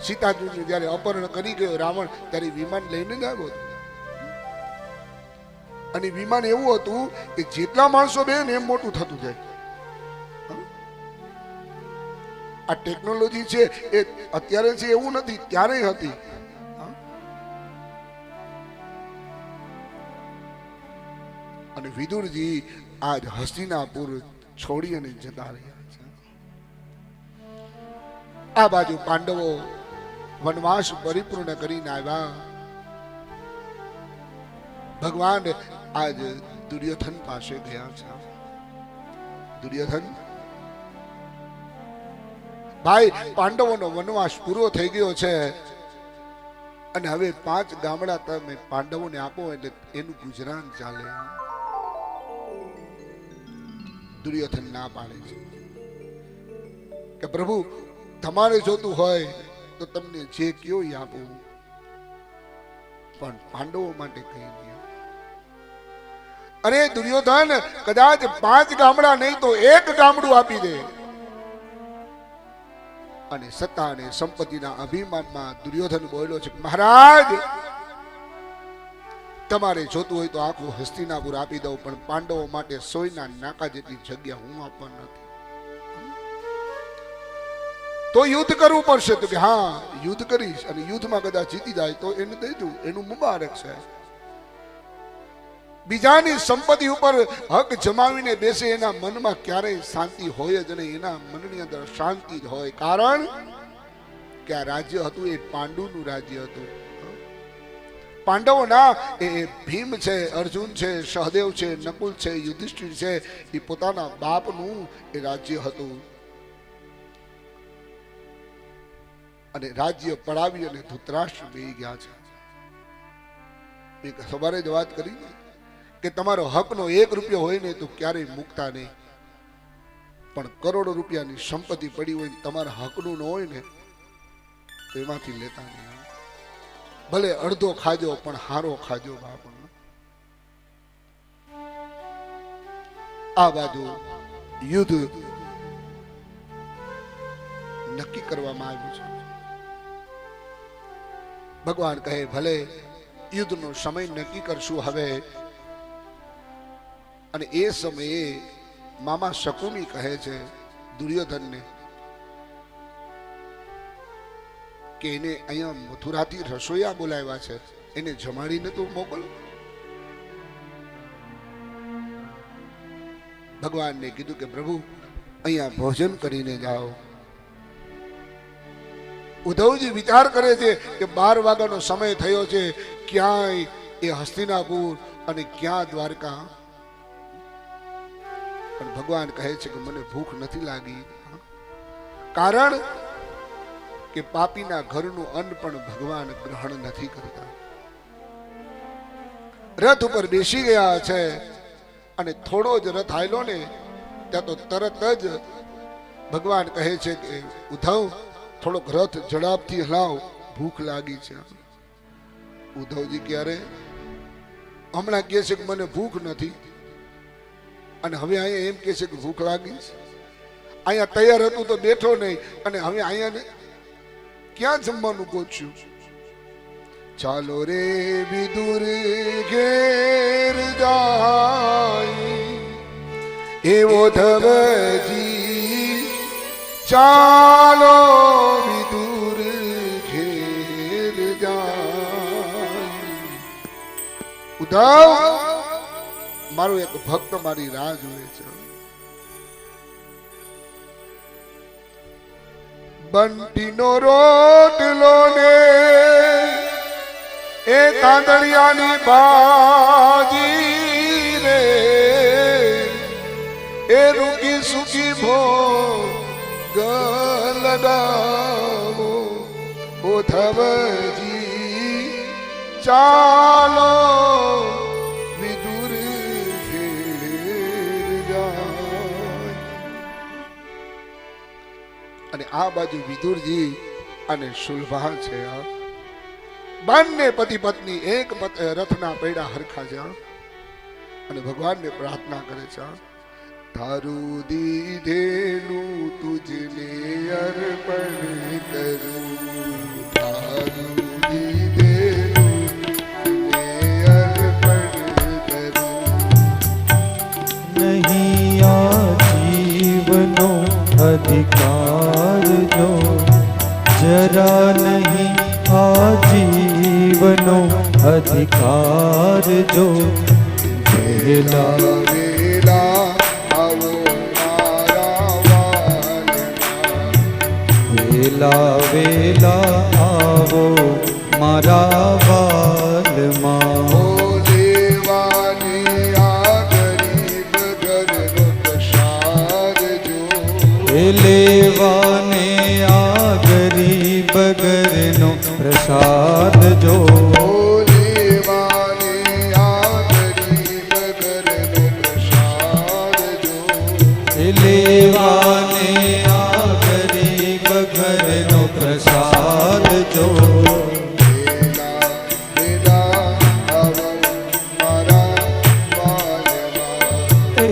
સીતાજીનું જયારે અપહરણ કરી ગયો રાવણ, ત્યારે વિમાન લઈને જ આવ્યો હતો. અને વિમાન એવું હતું કે જેટલા માણસો બે ને એમ મોટું થતું જાય. આ ટેકનોલોજી છે એ અત્યારે છે એવું નથી, ત્યારે હતી. અને વિદુરજી આજ હસ્તિનાપુર છોડી અને જતા રહ્યા છે. આ બાજુ પાંડવો વનવાસ પરિપૂર્ણ કરીને આવ્યા. ભગવાન આજ દુર્યોધન પાસે ગયા છે. દુર્યોધન ભાઈ, પાંડવોનો વનવાસ પૂરો થઈ ગયો છે અને હવે 5 ગામડા તમે પાંડવોને આપો એટલે એનું ગુજરાન ચાલે. દુર્યોધન ના પાડે છે કે પ્રભુ, તમારે જોતું હોય તો તમને જે કયો એ આપું, પણ પાંડવો માટે કઈ નહીં. અરે દુર્યોધન, કદાચ 5 ગામડા નહીં તો 1 ગામડું આપી દે. અને સત્તા અને સંપત્તિના અભિમાનમાં દુર્યોધન બોલ્યો છે, મહારાજ તમારે જોતું હોય તો આખું હસ્તિનાપુર આપી દઉં, પણ પાંડવો માટે સોયના નાકા જેટલી જગ્યા હું આપવા નથી. તો યુદ્ધ કરવું પડશે. તો કે હા, યુદ્ધ કરીશ અને યુદ્ધમાં કદાચ જીતી જાય તો એને દઈ દઉં, એનું મુબારક છે. બીજાની સંપત્તિ ઉપર હક જમાવીને બેસે એના મનમાં ક્યારેય શાંતિ હોય જ નહીં. એના મનની અંદર શાંતિ જ હોય. કારણ કે આ રાજ્ય હતું એ પાંડુનું રાજ્ય હતું. પાંડવોના એ ભીમ છે, અર્જુન છે, સહદેવ છે, નકુલ છે, યુધિષ્ઠિર છે, એ પોતાના બાપનું એ રાજ્ય હતું. અને રાજ્ય પડાવી અને ધૃતરાષ્ટ્ર બેહી ગયા છે. સવારે જ વાત કરી કે તમારો હકનો 1 રૂપિયો હોય ને તો ક્યારેય મૂકતા નહીં, પણ કરોડો રૂપિયાની સંપત્તિ પડી હોય તમારા હકનું ન હોય ને તો એમાંથી લેતા નહીં. ભલે અડધો ખાજો પણ હારો ખાજો બાપ. આ બાજુ યુદ્ધ નક્કી કરવામાં આવ્યું છે. ભગવાન કહે ભલે યુદ્ધનો સમય નક્કી કરશું હવે. અને એ સમયે મામા શકુની કહે છે દુર્યોધનને કે એને અહીંયા મથુરાથી રસોઈયા બોલાવ્યા છે, એને જમાડીને તો મોકલ. ભગવાનને કીધું કે પ્રભુ અહીંયા ભોજન કરીને જાઓ. ઉદ્ધવજી વિચાર કરે છે કે 12 વાગ્યાનો સમય થયો છે, ક્યાંય એ હસ્તિનાપુર અને ક્યાં દ્વારકા. પણ ભગવાન કહે છે કે મને ભૂખ નથી લાગી, કારણ કે પાપીના ઘરનું અન્ન પણ ભગવાન ગ્રહણ નથી કરતા. રથ ઉપર બેસી ગયા છે અને થોડો જ રથ આયલો ને ત્યાં તો તરત જ ભગવાન કહે છે કે ઉદ્ધવ થોડોક રથ ઝડપથી હલાવ, ભૂખ લાગી છે. ઉદ્ધવજી ક્યારે હમણાં કહે છે કે મને ભૂખ નથી અને હવે અહીંયા એમ કહે છે કે ભૂખ લાગી છે. અહીંયા તૈયાર હતું તો બેઠો નહીં અને હવે અહીંયા ક્યાં જમવાનું ગોચ્યું. ચાલો રે વિદુર ઘેર જાય એવો ધવજી, ચાલો વિદુર ઘેર જાય. ઉદ્ધવ મારો એક ભક્ત મારી રાહ જોવે છે. બંટીનો રોટલો ને એ તાંદળિયાની ભાજી રે, એ રૂકી સુકી ભોગ લગાવો ઓ ધવજી, ચાલો વિદુર ઘેર જાય. અને આ બાજુ વિદુરજી અને શુલ્ભા છે, બંને પતિ પત્ની એક રથના પૈડા હરખા છે અને ભગવાનને પ્રાર્થના કરે છે. તારું દીધેલું તુજને અર્પણ કરું, તારું દીધેલું તુજને અર્પણ કરું. નહીં આ જીવનો અધિકાર જો, જરા નહીં આ જીવનો અધિકાર જો. વેલા વેલા આવો મારા વાલમાં, વેલા વેલા આવો મારા વાલમાં. ઓ લેવાની આ ગરીબ ઘરનો પ્રસાદ જો, એ લેવાને આ ગરીબ ઘરનો પ્રસાદ જો. ઓ લેવાની આ ગરીબ ઘરનો પ્રસાદ જો. એ લેવાને આ ગરીબ ઘરનો પ્રસાદ જો. વેલા વેલા આવો મારા વાલમાં, એ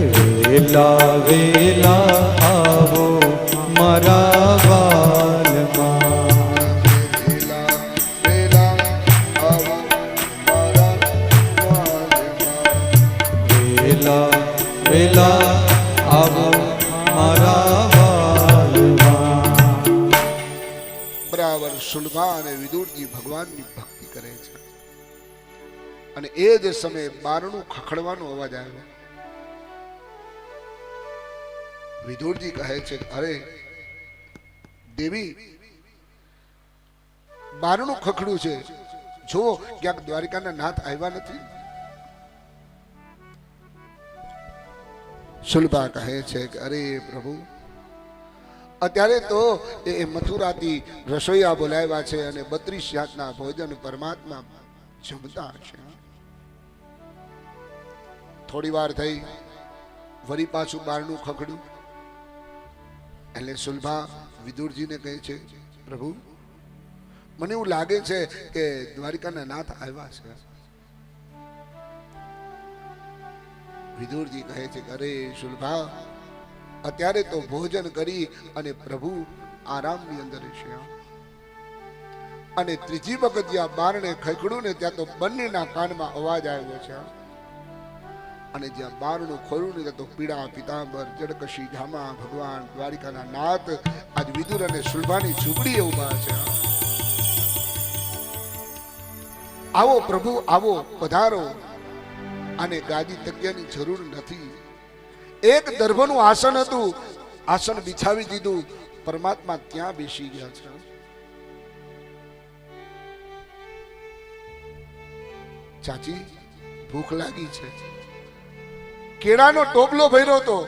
વેલા વેલા આવો મારા વાલમાં. વેલા વેલા આવો મારા વાલમાં. વેલા વેલા આવો મારા વાલમાં. બરાબર શુલ્ભા અને વિદુરજી ભગવાનની ભક્તિ કરે છે અને એ જ સમયે બારણું ખખડવાનો અવાજ આવ્યો. વિદુરજી કહે છે અરે દેવી, બારણું ખખડ્યું છે, જો ક્યાંક દ્વારિકાના નાથ આવ્યા નથી. શુલ્ભા કહે છે કે અરે પ્રભુ, અત્યારે તો એ મથુરાથી રસોઈયા બોલાવ્યા છે અને 32 જાતના ભોજન પરમાત્મા જમતા છે. થોડી વાર થઈ, વળી પાછું બારણું ખખડ્યું. એટલે શુલ્ભા વિદુરજીને કહે છે પ્રભુ, મને એવું લાગે છે કે દ્વારિકાના નાથ આવ્યા છે. વિદુરજી કહે છે કે અરે શુલ્ભા, અત્યારે તો ભોજન કરી અને પ્રભુ આરામની અંદર છે. અને ત્રીજી વખત જ્યાં બારણે ખખડ્યું ને ત્યાં તો બંનેના કાનમાં અવાજ આવ્યો છે. અને જ્યાં બારણું ખોલ્યું ને ત્યાં તો પીળા પીતાંબર જડકશી ધામા ભગવાન દ્વારિકાના નાથ આજ વિદુર અને શુલ્ભાની ઝૂંપડીએ ઊભા છે. આવો પ્રભુ આવો પધારો. આને ગાદી તકિયાની જરૂર નથી. એક દર્ભનું આસન હતું, આસન બિછાવી દીધું, પરમાત્મા ત્યાં બેસી ગયા છે. ચાચી ભૂખ લાગી છે. કેળાનો ટોપલો ભર્યો હતો,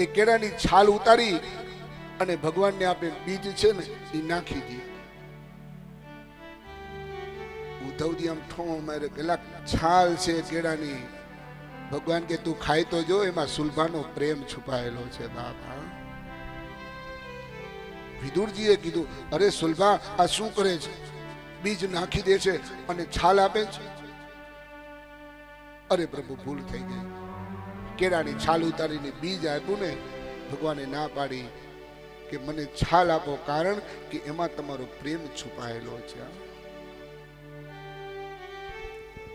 એ કેળાની છાલ ઉતારી અને ભગવાનને આપણે બીજ છે ને એ નાખી દી. ઉદ્ધવજી આમ ઠો મારે પેલા છાલ છે કેળાની. ભગવાન કે તું ખાઈ તો જો, એમાં સુલભાનો પ્રેમ છુપાયેલો છે બાપા. વિદુરજીએ કીધું, અરે સુલભા આ શું કરે છે? બીજ નાખી દે છે અને છાલ આપે છે. અરે પ્રભુ ભૂલ થઈ ગઈ. કેળાની છાલ ઉતારીને બીજ આપ્યું ને. ભગવાને ના પાડી કે મને છાલ આપો, કારણ કે એમાં તમારો પ્રેમ છુપાયેલો છે.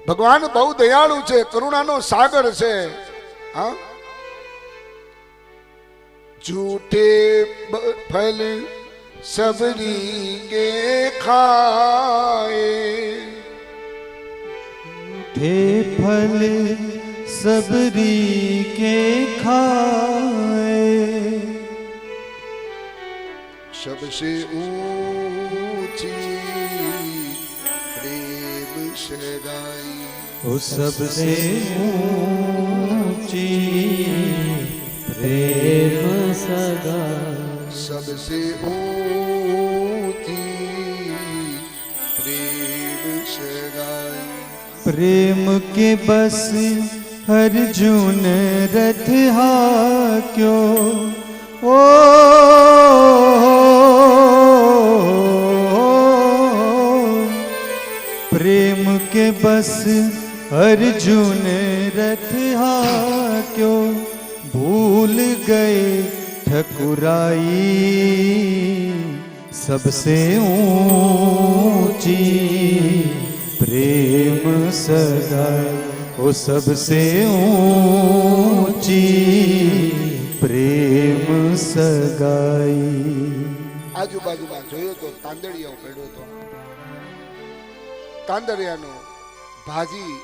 ભગવાન બહુ દયાળુ છે, કરુણાનો સાગર છે. હા, झूठे फल सबरी के खाए, झूठे फल सबरी के खाए, सबसे ऊंची प्रेम सगाई, वो सबसे ऊंची प्रेम सगाई, सबसे ऊंची प्रेम सगाई. प्रेम के बस अर्जुन रथ हाक्यो, ओ प्रेम के बस अर्जुन रथ हाक्यो, भूल गए ठकुराई, सबसे ऊंची प्रेम सगाई, ओ सबसे ऊंची प्रेम सगाई. આજુબાજુમાં જોયો તો તાંદળિયાઓ પડ્યો તો. તાંદળિયાનો ભાજી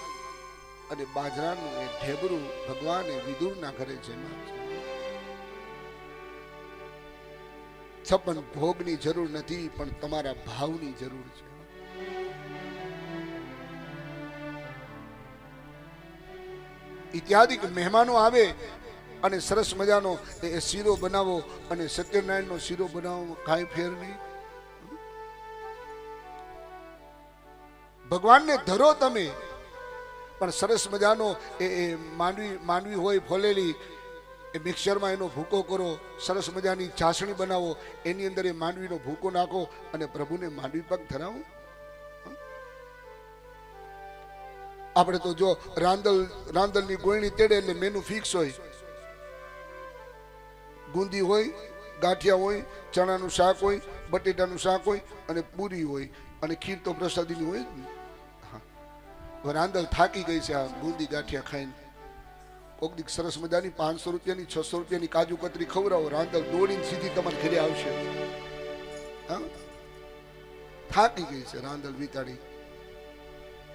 અને બાજરાનું એ ઢેબરું ભગવાને વિદુરના ઘરે જમ્યા છે. 56 ભોગની જરૂર નથી, પણ તમારા ભાવની જરૂર છે. ઇત્યાદિક મહેમાનો આવે અને સરસ મજાનો એ શીરો બનાવો, અને સત્યનારાયણનો શીરો બનાવો, કાંઈ ફેર નહીં. ભગવાનને ધરો તમે, પણ સરસ મજાનો એ માંડવી હોય ફોલેલી, એ મિક્સરમાં એનો ભૂકો કરો, સરસ મજાની ચાસણી બનાવો, એની અંદર એ માંડવીનો ભૂકો નાખો અને પ્રભુને માંડવી પગ ધરાવો. આપણે તો જો રાંદલની ગોળણી તેડે એટલે મેનુ ફિક્સ હોય. ગુંદી હોય, ગાંઠિયા હોય, ચણાનું શાક હોય, બટેટાનું શાક હોય અને પૂરી હોય, અને ખીર તો પ્રસાદીની હોય જ ને. રાંદલ થાકી ગઈ છે આ ગુંદી ગાંઠિયા ખાઈને. કોક દીક સરસ મજાની 500 રૂપિયાની 600 રૂપિયાની કાજુ કતરી ખવડાવો, રાંદલ દોડીને સીધી તમારે ઘરે આવશે. હા, થાકી ગઈ છે રાંદલ વિતાડી.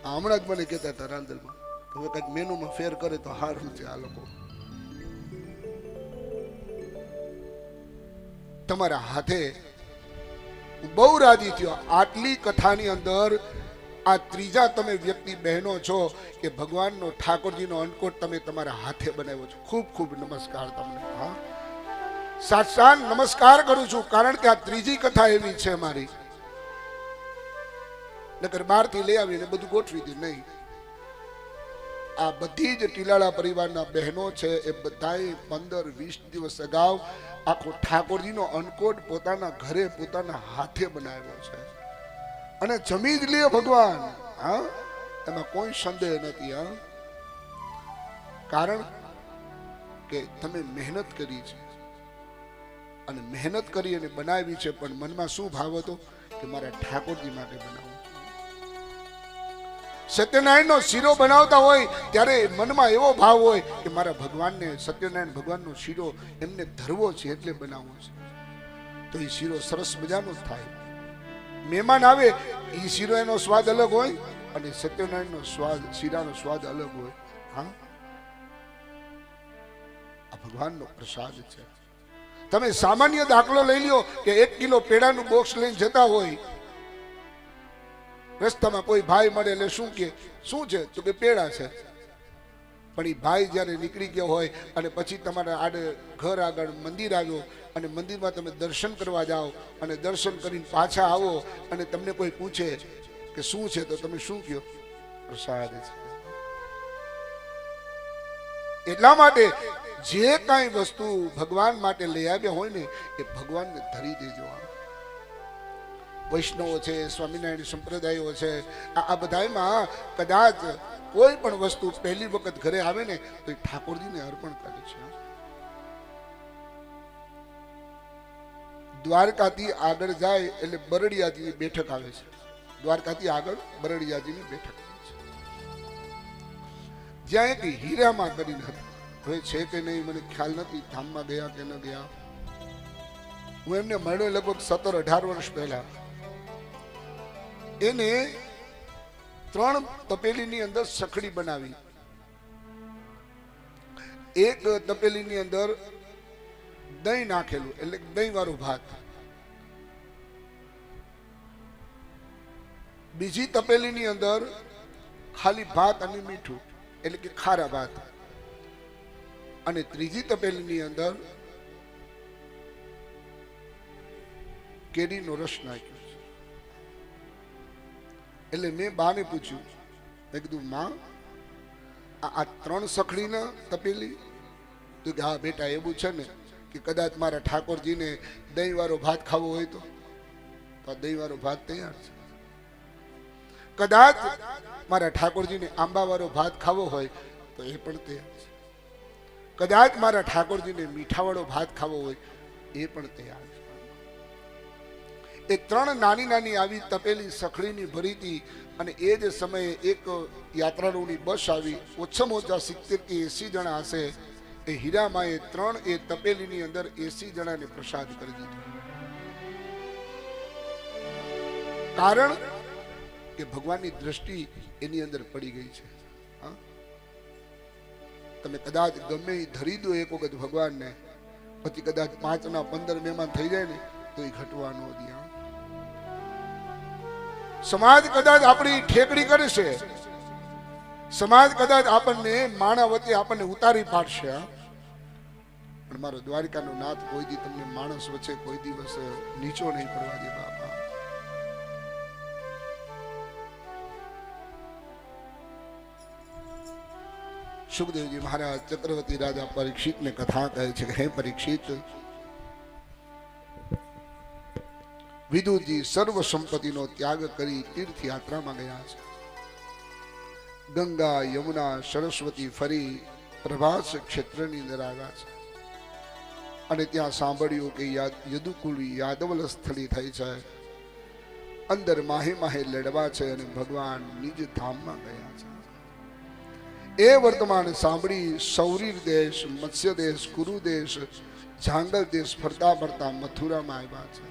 હમણાં જ મને કહેતા હતા રાંદલમાં, હવે કઈક મેનુમાં ફેર કરે તો સારું છે. આ લોકો તમારા હાથે બહુ રાજી થયો. આટલી કથાની અંદર આ ત્રીજા તમે વ્યક્તિ બહેનો છો કે ભગવાનનો ઠાકોરજીનો અન્નકોટ તમે તમારા હાથે બનાવ્યો છો. ખૂબ ખૂબ નમસ્કાર તમને. હા, સાષ્ટાંગ નમસ્કાર કરું છું, કારણ કે આ ત્રીજી કથા એવી છે મારી. નકર બહારથી લઈ આવીને બધું ગોઠવી દે નહીં. આ બધી જ ટીલાળા પરિવારના બહેનો છે, એ બધાએ 15-20 દિવસ અગાઉ આખો ઠાકોરજીનો અન્નકોટ પોતાના ઘરે પોતાના હાથે બનાવ્યો છે, અને જમી જ લે ભગવાન. હા, એમાં કોઈ સંદેહ નથી. હા, કારણ કે તમે મહેનત કરી છે, અને મહેનત કરી અને બનાવી છે, પણ મનમાં શું ભાવ હતો કે મારા ઠાકોરજી માટે બનાવું. સત્યનારાયણનો શીરો બનાવતા હોય ત્યારે મનમાં એવો ભાવ હોય કે મારા ભગવાનને, સત્યનારાયણ ભગવાનનો શીરો એમને ધરવો છે એટલે બનાવવો છે. તો એ શીરો સરસ મજાનો જ થાય. મહેમાન આવે એ શીરો એનો સ્વાદ અલગ હોય, અને સત્યનારાયણનો સ્વાદ, શીરાનો સ્વાદ અલગ હોય. હા, આ ભગવાનનો પ્રસાદ છે. તમે સામાન્ય દાખલો લઈ લ્યો કે 1 કિલો પેડાનું બોક્સ લઈને જતા હોય, રસ્તામાં કોઈ ભાઈ મળે એટલે શું કે, શું છે? તો કે પેડા છે. પણ એ ભાઈ જ્યારે નીકળી ગયો હોય અને પછી તમારા આડે ઘર આગળ મંદિર આવ્યો અને મંદિરમાં તમે દર્શન કરવા જાઓ અને દર્શન કરીને પાછા આવો અને તમને કોઈ પૂછે કે શું છે, તો તમે શું કહો? પ્રસાદ છે. એટલા માટે જે કાંઈ વસ્તુ ભગવાન માટે લઈ આવ્યા હોય ને એ ભગવાનને ધરી દેજો. વૈષ્ણવો છે, સ્વામિનારાયણ સંપ્રદાયો છે, આ બધામાં કદાચ કોઈ પણ વસ્તુ પહેલી વખત ઘરે આવે ને તો એ ઠાકોરજીને અર્પણ કરે છે. દ્વારકાથી આગળ જાય એટલે બરડિયાજીની બેઠક આવે છે. દ્વારકાથી આગળ બરડિયાજીની બેઠક આવે છે, જ્યાં એક હીરામાં કરીને હતા. હવે છે કે નહીં મને ખ્યાલ નથી, ધામમાં ગયા કે ન ગયા. હું એમને મળ્યો લગભગ 17-18 વર્ષ પહેલા. એને 3 તપેલીની અંદર સખડી બનાવી. એક તપેલીની અંદર દહીં નાખેલું એટલે દહીં વાળું ભાત, બીજી તપેલીની અંદર ખાલી ભાત અને મીઠું એટલે કે ખારા ભાત, અને ત્રીજી તપેલીની અંદર કેરીનો રસ નાખ્યો. એટલે મેં બાને પૂછ્યું, મેં કીધું માં આ 3 સખડીના તપેલી? તો કે હા બેટા એવું છે ને કે કદાચ મારા ઠાકોરજીને દહીં વાળો ભાત ખાવો હોય તો આ દહીં વાળો ભાત તૈયાર છે. કદાચ મારા ઠાકોરજીને આંબા વાળો ભાત ખાવો હોય તો એ પણ તૈયાર છે. કદાચ મારા ઠાકોરજીને મીઠા વાળો ભાત ખાવો હોય એ પણ તૈયાર છે. એ 3 નાની નાની આવી તપેલી સખડીની ભરી હતી. અને એ જ સમયે એક યાત્રાળુની બસ આવી, ઓછામાં ઓછા 70 કે 80 જણા હશે. એ હીરામાએ 3 એ તપેલીની અંદર 80 જણાને પ્રસાદ કરી દીધો. કારણ કે ભગવાનની દ્રષ્ટિ એની અંદર પડી ગઈ છે. તમે કદાચ ગમે એ ધરી દો એક વખત ભગવાનને, પછી કદાચ 5 ના 15 મહેમાન થઈ જાય ને તો એ ઘટવાનો દે. સમાજ કદાચ આપણી ઠેકડી કરશે, સમાજ કદાચ આપણને માણા વચ્ચે આપણને ઉતારી પાડશે, પણ મારો દ્વારિકાનો નાથ કોઈ દી તમને માણસ વચ્ચે કોઈ દિવસ નીચો નહીં પડવા દે બાપા. સુખદેવજી મહારાજ ચક્રવર્તી રાજા પરીક્ષિતને કથા કહે છે કે હે પરીક્ષિત, વિદુરજી સર્વ સંપત્તિનો ત્યાગ કરી તીર્થયાત્રામાં ગયા છે. ગંગા, યમુના, સરસ્વતી ફરી પ્રભાસ ક્ષેત્રની અંદર આવ્યા છે. અને ત્યાં સાંભળ્યું કે યદુકુળ યાદવલ સ્થળી થઈ છે, અંદર માહે માહે લડવા છે અને ભગવાન નિજ ધામમાં ગયા છે. એ વર્તમાન સાંભળી સૌરીર દેશ, મત્સ્ય દેશ, કુરુ દેશ, જાંગલ દેશ ફરતા ફરતા મથુરામાં આવ્યા છે.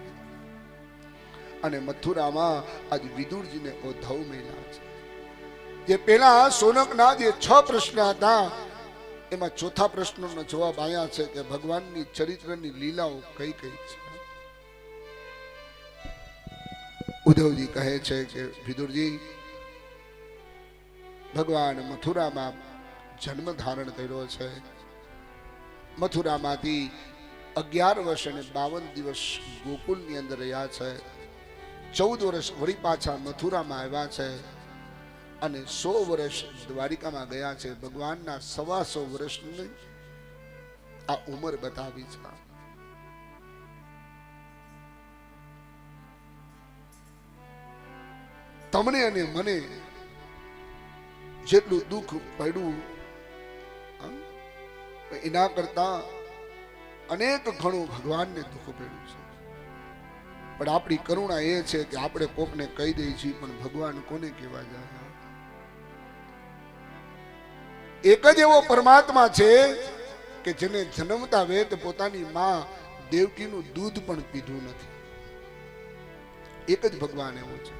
અને મથુરામાં આજ વિદુરજીને ઉદ્ધવ મળ્યા છે. જે પેલા સોનકના જે 6 પ્રશ્ન હતા એમાં ચોથા પ્રશ્નનો જવાબ આયા છે કે ભગવાનની ચરિત્રની લીલાઓ કઈ કઈ છે. ઉદ્ધવજી કહે છે કે વિદુરજી, ભગવાન મથુરામાં જન્મ ધારણ કર્યો છે. મથુરામાંથી 11 વર્ષ અને 52 દિવસ ગોકુલની અંદર રહ્યા છે. 14 વર્ષ વળી પાછા મથુરામાં આવ્યા છે અને 100 વર્ષ દ્વારિકામાં ગયા છે. ભગવાનના 125 વર્ષની આ ઉંમર બતાવી છે. તમને અને મને જેટલું દુઃખ પડ્યું એના કરતા અનેક ઘણું ભગવાનને દુઃખ પડ્યું છે. પણ આપણી કરુણા એ છે કે આપણે કોકને કહી દઈએ છીએ, પણ ભગવાન કોને કહેવા જાય? એક જ એવો પરમાત્મા છે કે જેને જન્મતા વેત પોતાની માં દેવકીનું દૂધ પણ પીધું નથી. એક જ ભગવાન એવો છે.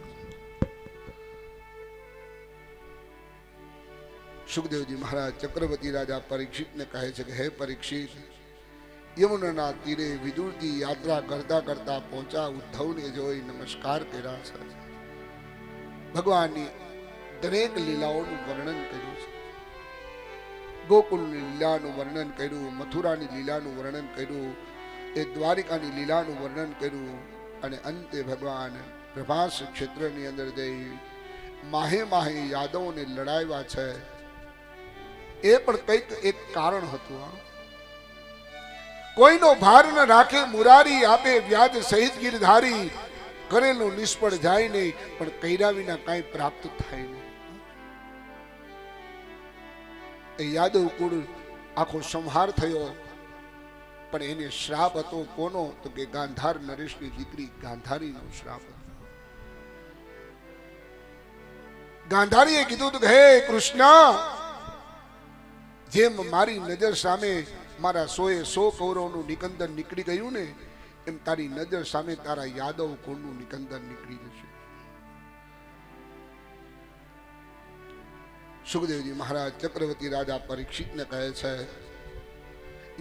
સુખદેવજી મહારાજ ચક્રવર્તી રાજા પરીક્ષિતને કહે છે કે હે પરીક્ષિત, યમુનાના તીરે વિદુરજી યાત્રા કરતા કરતા પહોંચા ઉદ્ધવને જોઈ નમસ્કાર કર્યા છે. ભગવાનની દરેક લીલાઓનું વર્ણન કર્યું છે. ગોકુળની લીલાનું વર્ણન કર્યું, મથુરાની લીલાનું વર્ણન કર્યું, એ દ્વારિકાની લીલાનું વર્ણન કર્યું, અને અંતે ભગવાન પ્રભાસ ક્ષેત્રની અંદર જઈ માહે માહે યાદવોને લડાવ્યા છે. એ પણ કંઈક એક કારણ હતું. કોઈનો ભાર ન રાખે મુરારી, આપે વ્યાજ સહિત ગીરધારી, કરેલું નિષ્ફળ જાય નહીં, પણ કર્યા વિના કાંઈ પ્રાપ્ત થાય નહીં. એ યાદવ કુળ આખો સંહાર થયો, પણ એને શ્રાપ હતો. કોનો? તો કે ગાંધાર નરેશની દીકરી ગાંધારીનો શ્રાપ હતો. ગાંધારીએ કીધું કે હે કૃષ્ણ, જેમ મારી નજર સામે મારા 100 કૌરવનું નિકંદન નીકળી ગયું ને, એમ તારી નજર સામે તારા યાદવ કુળનું નિકંદન નીકળી જશે. સુખદેવજી મહારાજ ચક્રવર્તી રાજા પરીક્ષિતને કહે છે,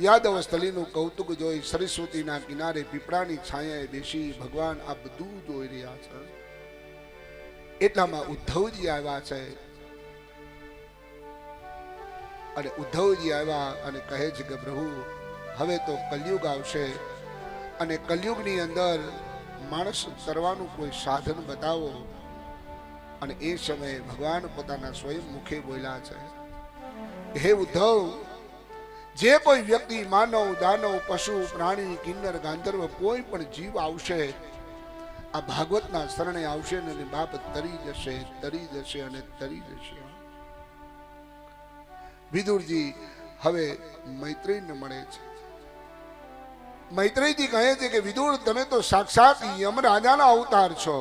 યાદવ સ્થળીનું કૌતુક જોઈ સરસ્વતીના કિનારે પીપળાની છાયાએ બેસી ભગવાન આ બધું જોઈ રહ્યા છે. એટલામાં ઉદ્ધવજી આવ્યા છે, અને ઉદ્ધવજી આવ્યા અને કહે છે કે પ્રભુ, હવે તો કલયુગ આવશે, અને કલયુગની અંદર માણસ તરવાનું કોઈ સાધન બતાવો. અને એ સમયે ભગવાન પોતાના સ્વયં મુખે બોલ્યા છે, હે ઉદ્ધવ, જે કોઈ વ્યક્તિ, માનવ, દાનવ, પશુ, પ્રાણી, કિન્નર, ગાંધર્વ, કોઈ પણ જીવ આવશે, આ ભાગવતના શરણે આવશે ને બાપ તરી જશે, તરી જશે અને તરી જશે. વિદુરજી હવે મૈત્રેયને મળે છે. મૈત્રેયજી કહે છે કે વિદુર, તમે તો સાક્ષાત યમરાજાના અવતાર છો.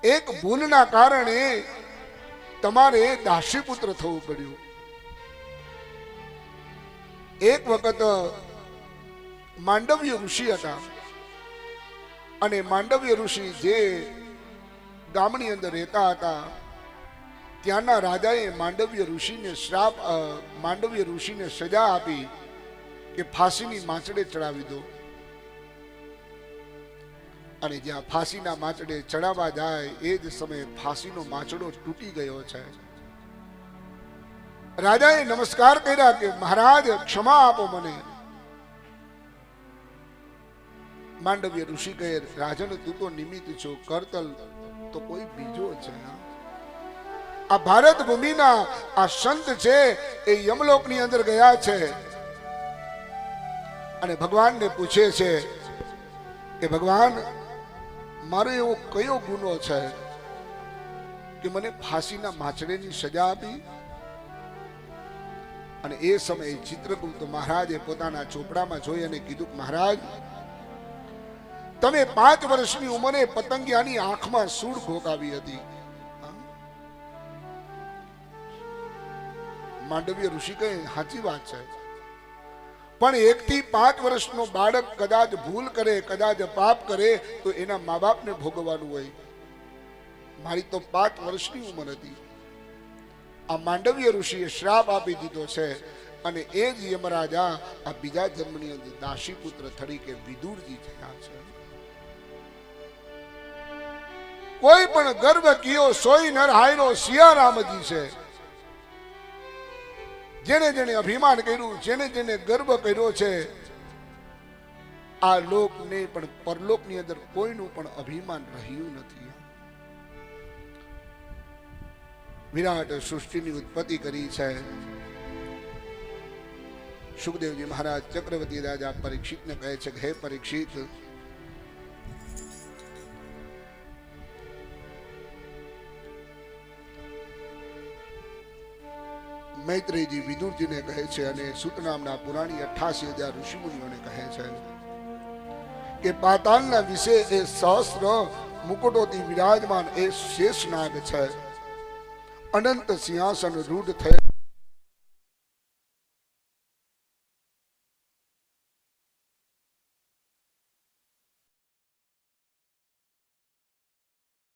એક ભૂલના કારણે તમારે દાસીપુત્ર થવું પડ્યું. એક વખત માંડવ્ય ઋષિ હતા, અને માંડવ્ય ઋષિ જે ગામની અંદર રહેતા હતા, ત્યાંના રાજાએ માંડવ્ય ઋષિને સજા આપી કે ફાંસીની માંચડે ચડાવી દો. અને જ્યાં ફાંસીના માંચડે ચડાવવા જાય એ જ સમયે ફાંસીનો માંચડો તૂટી ગયો છે. રાજાએ નમસ્કાર કર્યા કે મહારાજ ક્ષમા આપો મને. માંડવ્ય ઋષિ કહે, રાજન તું તો નિમિત્ત છો, કરતલ તો કોઈ બીજો છે. આ ભારત ભૂમિના આ સંત છે, એ યમલોકની અંદર ગયા છે, અને ભગવાનને પૂછે છે કે ભગવાન, મારો એવો કયો ગુનો છે કે મને ફાંસીના માંચડેની સજા આપી? અને એ સમયે ચિત્રગુપ્ત મહારાજે પોતાના ચોપડામાં જોઈ અને કીધું, મહારાજ, તમે 5 વર્ષની ઉંમરે પતંગિયાની આંખમાં સૂળ ઘોકાવી હતી. માંડવ્ય ઋષિ કહે, સાચી વાત છે, પણ 1 થી 5 વર્ષનો બાળક કદાચ ભૂલ કરે, કદાચ પાપ કરે તો એના મા બાપને ભોગવવાનું હોય. મારી તો 5 વર્ષની ઉંમર હતી. આ માંડવ્ય ઋષિએ શ્રાપ આપી દીધો છે, અને એ જ યમરાજા આ બીજા જન્મની અંદર દાસીપુત્ર તરીકે વિદુરજી થયા છે. કોઈ પણ ગર્વ કિયો સોઈ નર હાયરો સિયારામજી છે. જેને જેને અભિમાન કર્યું, જેને જેને ગર્વ કર્યો છે, આ લોકને પણ પરલોકની અંદર કોઈનું પણ અભિમાન રહ્યું નથી. વિરાટ સૃષ્ટિની ઉત્પત્તિ કરી છે. સુખદેવજી મહારાજ ચક્રવર્તી રાજા પરીક્ષિતને કહે છે કે હે પરીક્ષિત, મૈત્રેયજી વિદુરજીને કહે છે, અને સૂત નામના પુરાણી 88,000 ઋષિમુનિઓને કહે છે કે પાતાળના વિશે એ સહસ્ર મુકુટોથી વિરાજમાન એ શેષનાગ છે. અનંત સિંહાસન રૂઢ થયેલ